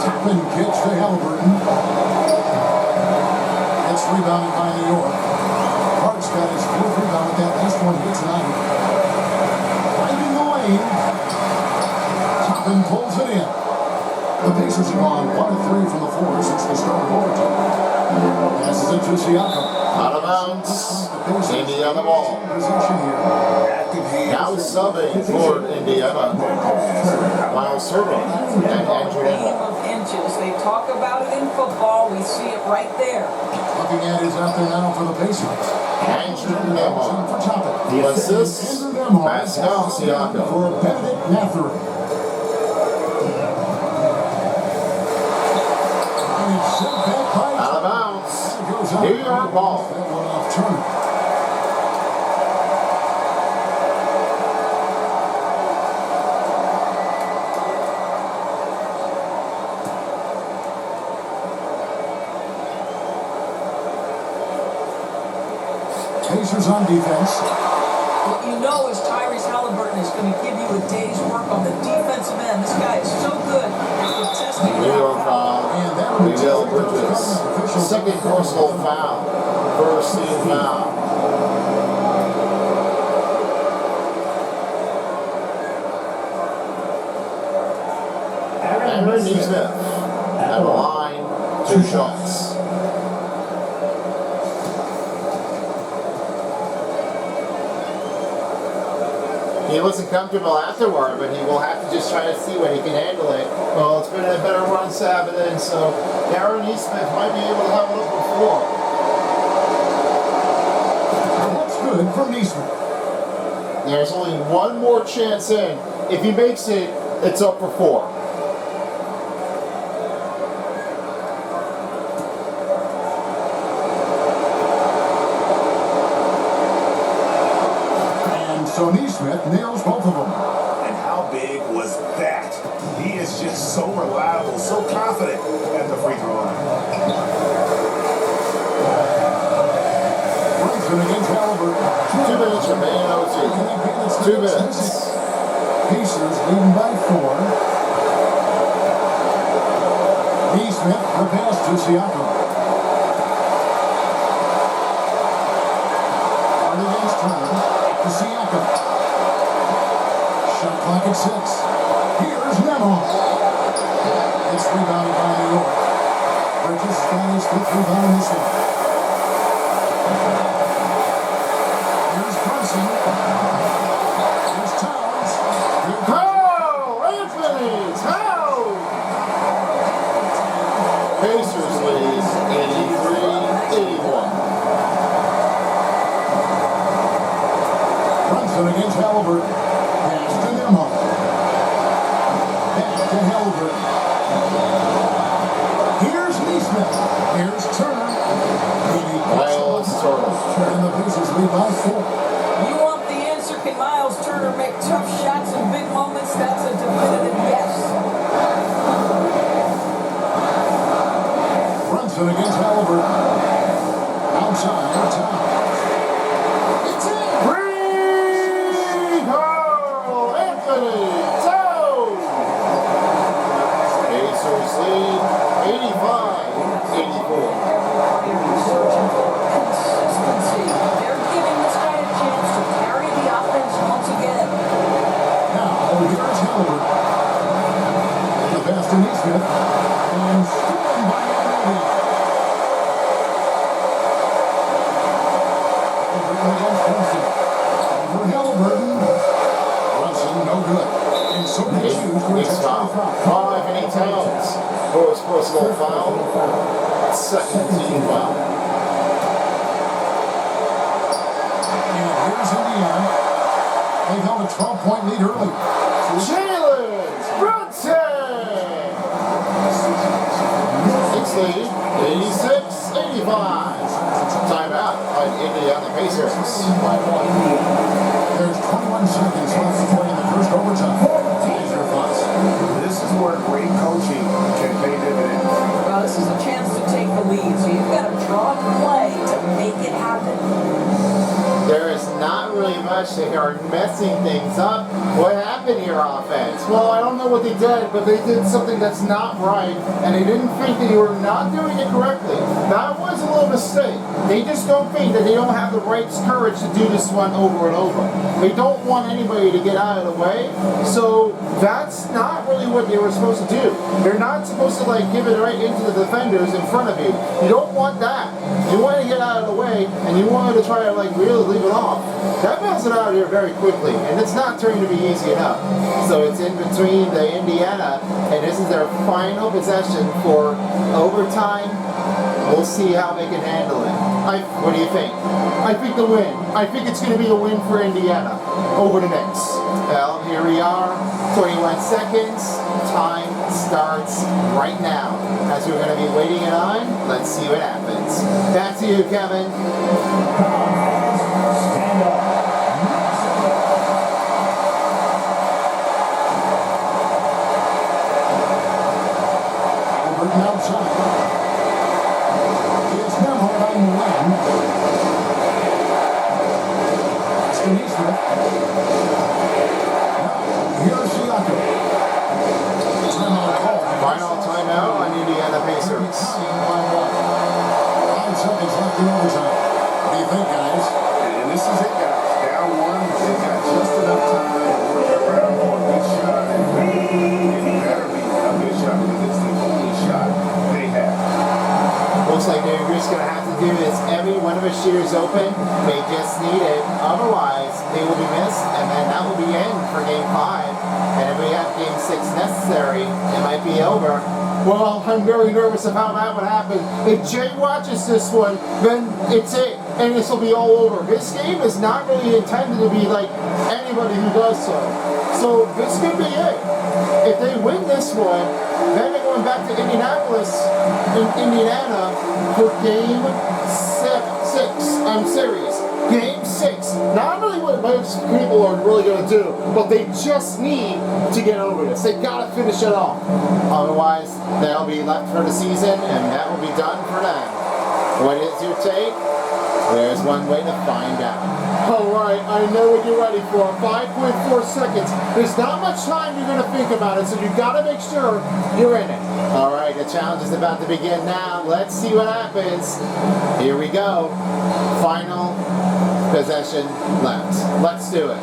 Tap-in catch to Halliburton. It's rebounded by New York. Hart's got his 4th rebound with that last one here tonight. Finding the lane. Tap-in pulls it in. The Pacers have gone 1 of 3 from the floor since the start of overtime. Passes it to Siakam. Out of bounds. Indiana ball. Now subbing for Indiana. Miles Turner and Andrew Game of inches. They talk about it in football. We see it right there. Looking at is out there now for the Pacers. Andrew Nemar. The assist. Pascal Siakam. For Benedict Mathurin. And it's sent back by out of bounds. New York ball. That one off Turner. Pacers on defense. What you know is Tyrese Halliburton is going to give you a day's work on the defensive end. This guy is so good at contesting. New York foul. Miguel Bridges. Second personal foul. First team foul. Aaron Neesmith at the line. 2 shots. He wasn't comfortable afterward, but he will have to just try to see when he can handle it. Well, it's been a better run Saturday, so Aaron Neesmith might be able to have a look before. That's good from Neesmith. There's only one more chance in. If he makes it, it's up for 4. So Neesmith nails both of them. And how big was that? He is just so reliable, so confident at the free throw line. Brunson against Halliburton. 2 minutes remaining OT. 2 minutes. Pacers leading by 4. Neesmith, the pass to Siakam. Hard against Turner. To Siakam. clock at 6. Here's Memo. It's rebounded by New York. Bridges got his 5th rebound in this one. Here's Brunson. Here's Towns. Anthony Towns! Pacers lead 83-81. Brunson against Halliburton. Pass to Nemo. Back to Halliburton. Here's Neesmith. Here's Turner. Miles Turner. And the Pacers lead by 4. You want the answer? Can Miles Turner make tough shots in big moments? That's a definitive yes. Brunson against Halliburton. Outside, Towns. It's in. Carl Anthony Towns! Pacers lead 85-84. Consistency. They're giving this guy a chance to carry the offense once again. Now, here's Halliburton. The pass to Neesmith. And stolen by Anthony. Against Brunson. For Halliburton. Brunson, no good. And so they choose for Knicks foul. 5 and 8 Towns. First personal foul. Second team foul. And here's Indiana. They held a 12-point lead early. Jalen Brunson! Knicks lead 86-85. Timeout on Indiana Pacers. There's 21 seconds left to play in the first overtime. Here's your thoughts. This is where great coaching can pay dividends. Well, this is a chance to take the lead, so you've got to draw the play to make it happen. There is not really much. They are messing things up. What happened here, offense? Well, I don't know what they did, but they did something that's not right, and they didn't think that they were not doing it correctly. That was a little mistake. They just don't think that they don't have the right courage to do this one over and over. They don't want anybody to get out of the way, so that's not really what they were supposed to do. They're not supposed to like give it right into the defenders in front of you. You don't want that. You want to get out of the way, and you want to try to like really leave it off. That bounces it out of here very quickly, and it's not turning to be easy enough. So it's in between the Indiana, and this is their final possession for overtime. We'll see how they can handle it. What do you think? I think the win. I think it's going to be a win for Indiana over the Knicks. Well, here we are. 21 seconds. Time starts right now. As we're going to be waiting it on, let's see what happens. Back to you, Kevin. Stand up. Halliburton outside. It's Memo by Nguyen. It's to Neesmith. Now, here's Siakam. It's Memo called. Final timeout on Indiana Pacers. 5 seconds left in overtime. What do you think, guys? And this is it, guys. Down 1, they got just enough time to work around for a good shot. And it better be a good shot because it's the only shot they have. Looks like they're just going to have to do this. Every one of the shooters open. They just need it. Otherwise, they will be missed, and then that will be in for Game 5. And if we have Game 6 necessary, it might be over. Well, I'm very nervous of how that would happen. If Jay watches this one, then it's it, and this will be all over. This game is not really intended to be like anybody who does so. So this could be it. If they win this one, then they're going back to Indianapolis, in Indiana, for Game 6. I'm serious. Game 6. Not really what most people are really going to do, but they just need to get over this. They got to finish it off. Otherwise, they'll be left for the season, and that will be done for them. What is your take? There's one way to find out. All right, I know what you're ready for. 5.4 seconds. There's not much time you're going to think about it, so you've got to make sure you're in it. All right, the challenge is about to begin now. Let's see what happens. Here we go. Final possession left. Let's do it.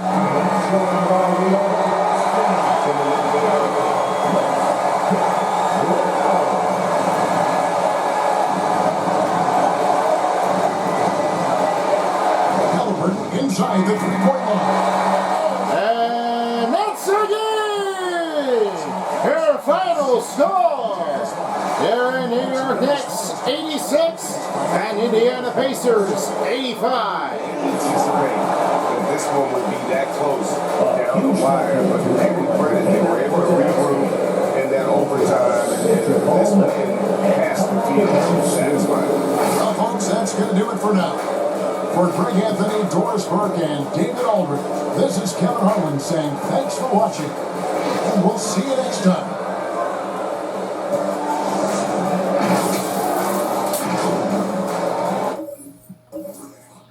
Halliburton inside the three-point line. And that's the game! Your final score! Here in New York Knicks, 86, and Indiana Pacers, 85. This one would be that close down the wire, but they were able to regroup in that overtime, and this one passed the field. Satisfying. Well, folks, that's going to do it for now. For Greg Anthony, Doris Burke, and David Aldridge, this is Kevin Harlan saying thanks for watching, and we'll see you next time.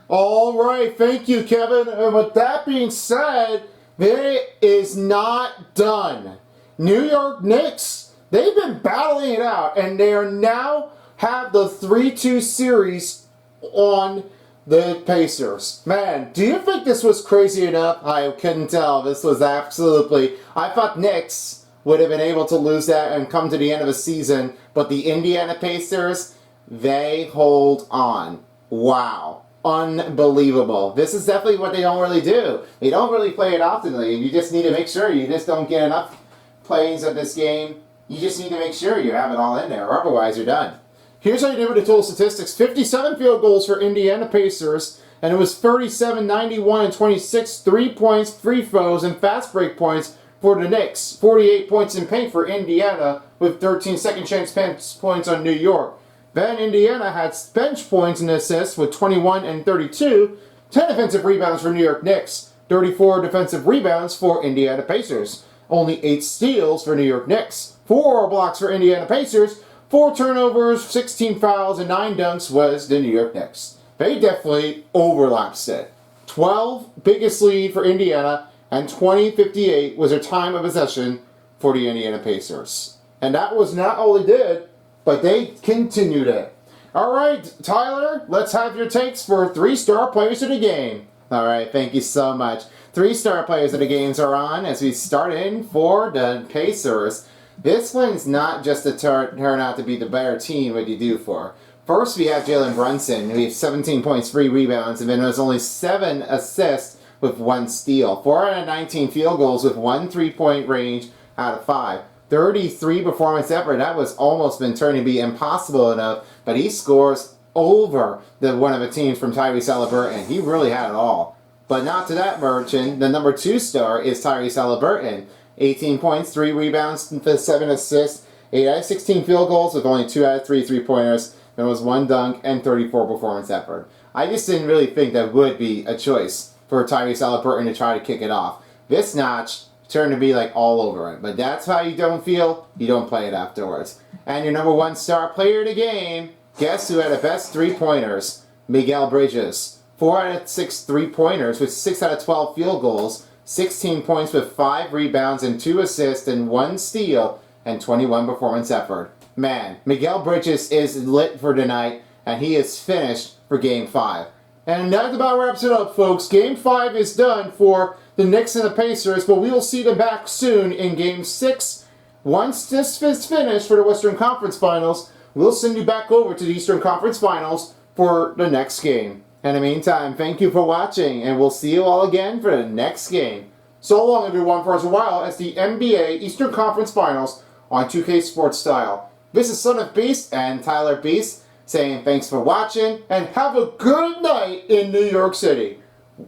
All right, thank you, Kevin. And with that being said, it is not done. New York Knicks, they've been battling it out, and they are now have the 3-2 series on the Pacers. Man, do you think this was crazy enough? I couldn't tell. This was absolutely... I thought Knicks would have been able to lose that and come to the end of the season, but the Indiana Pacers, they hold on. Wow. Unbelievable. This is definitely what they don't really do. They don't really play it oftenly. You just need to make sure you just don't get enough plays of this game. You just need to make sure you have it all in there, or otherwise you're done. Here's how you did with the total statistics. 57 field goals for Indiana Pacers, and it was 37, 91, and 26 3-points, free throws, and fast break points for the Knicks. 48 points in paint for Indiana, with 13 second chance points on New York. Then Indiana had bench points and assists with 21 and 32, 10 defensive rebounds for New York Knicks, 34 defensive rebounds for Indiana Pacers, only 8 steals for New York Knicks, 4 blocks for Indiana Pacers, 4 turnovers, 16 fouls, and 9 dunks was the New York Knicks. They definitely overlapped it. 12 biggest lead for Indiana, and 20-58 was their time of possession for the Indiana Pacers. And that was not all they did, but they continued it. All right, Tyler, let's have your takes for 3-star players of the game. All right, thank you so much. 3-star players of the games are on as we start in for the Pacers. This one's not just to turn out to be the better team what you do for. First, we have Jalen Brunson, who has 17 points, 3 rebounds, and then has only 7 assists with 1 steal. 4 out of 19 field goals with 1 3-point range out of 5. 33 performance effort. That was almost been turned to be impossible enough, but he scores over the one of the teams from Tyrese Halliburton. He really had it all. But not to that merchant. The number 2 star is Tyrese Halliburton. 18 points, 3 rebounds, 7 assists, 8 out of 16 field goals with only 2 out of 3 3-pointers. There was 1 dunk and 34 performance effort. I just didn't really think that would be a choice for Tyrese Halliburton to try to kick it off. This notch turned to be like all over it. But that's how you don't feel, you don't play it afterwards. And your number 1 star player of the game, guess who had the best 3-pointers? Miguel Bridges. 4 out of 6 3-pointers with 6 out of 12 field goals, 16 points with 5 rebounds and 2 assists and 1 steal, and 21 performance effort. Man, Miguel Bridges is lit for tonight, and he is finished for Game 5. And that about wraps it up, folks. Game 5 is done for the Knicks and the Pacers, but we will see them back soon in Game 6. Once this is finished for the Western Conference Finals, we'll send you back over to the Eastern Conference Finals for the next game. In the meantime, thank you for watching, and we'll see you all again for the next game. So long, everyone, for as a while as the NBA Eastern Conference Finals on 2K Sports Style. This is Son of Beast and Tyler Beast saying thanks for watching, and have a good night in New York City.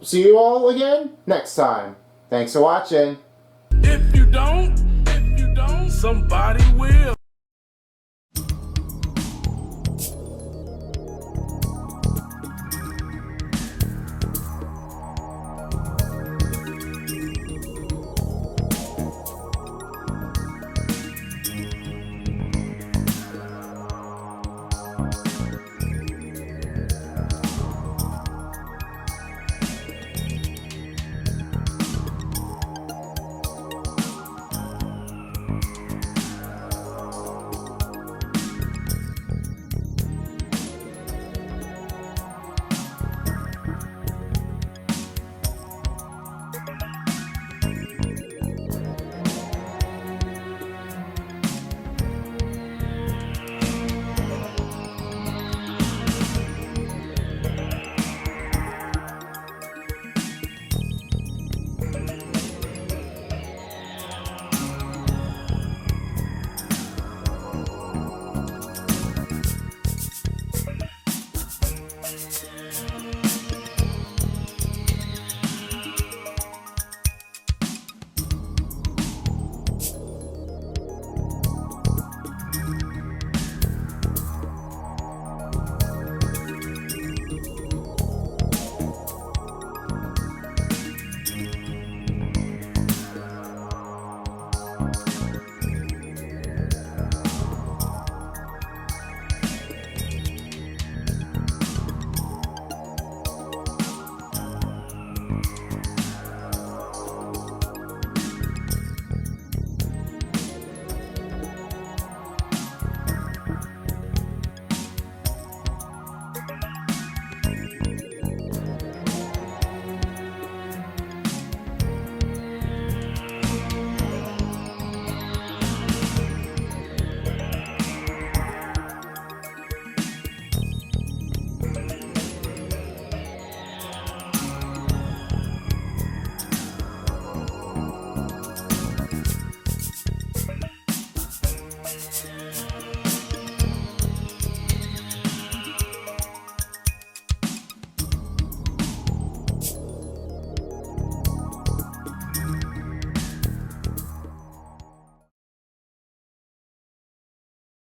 See you all again next time. Thanks for watching. If you don't, somebody will.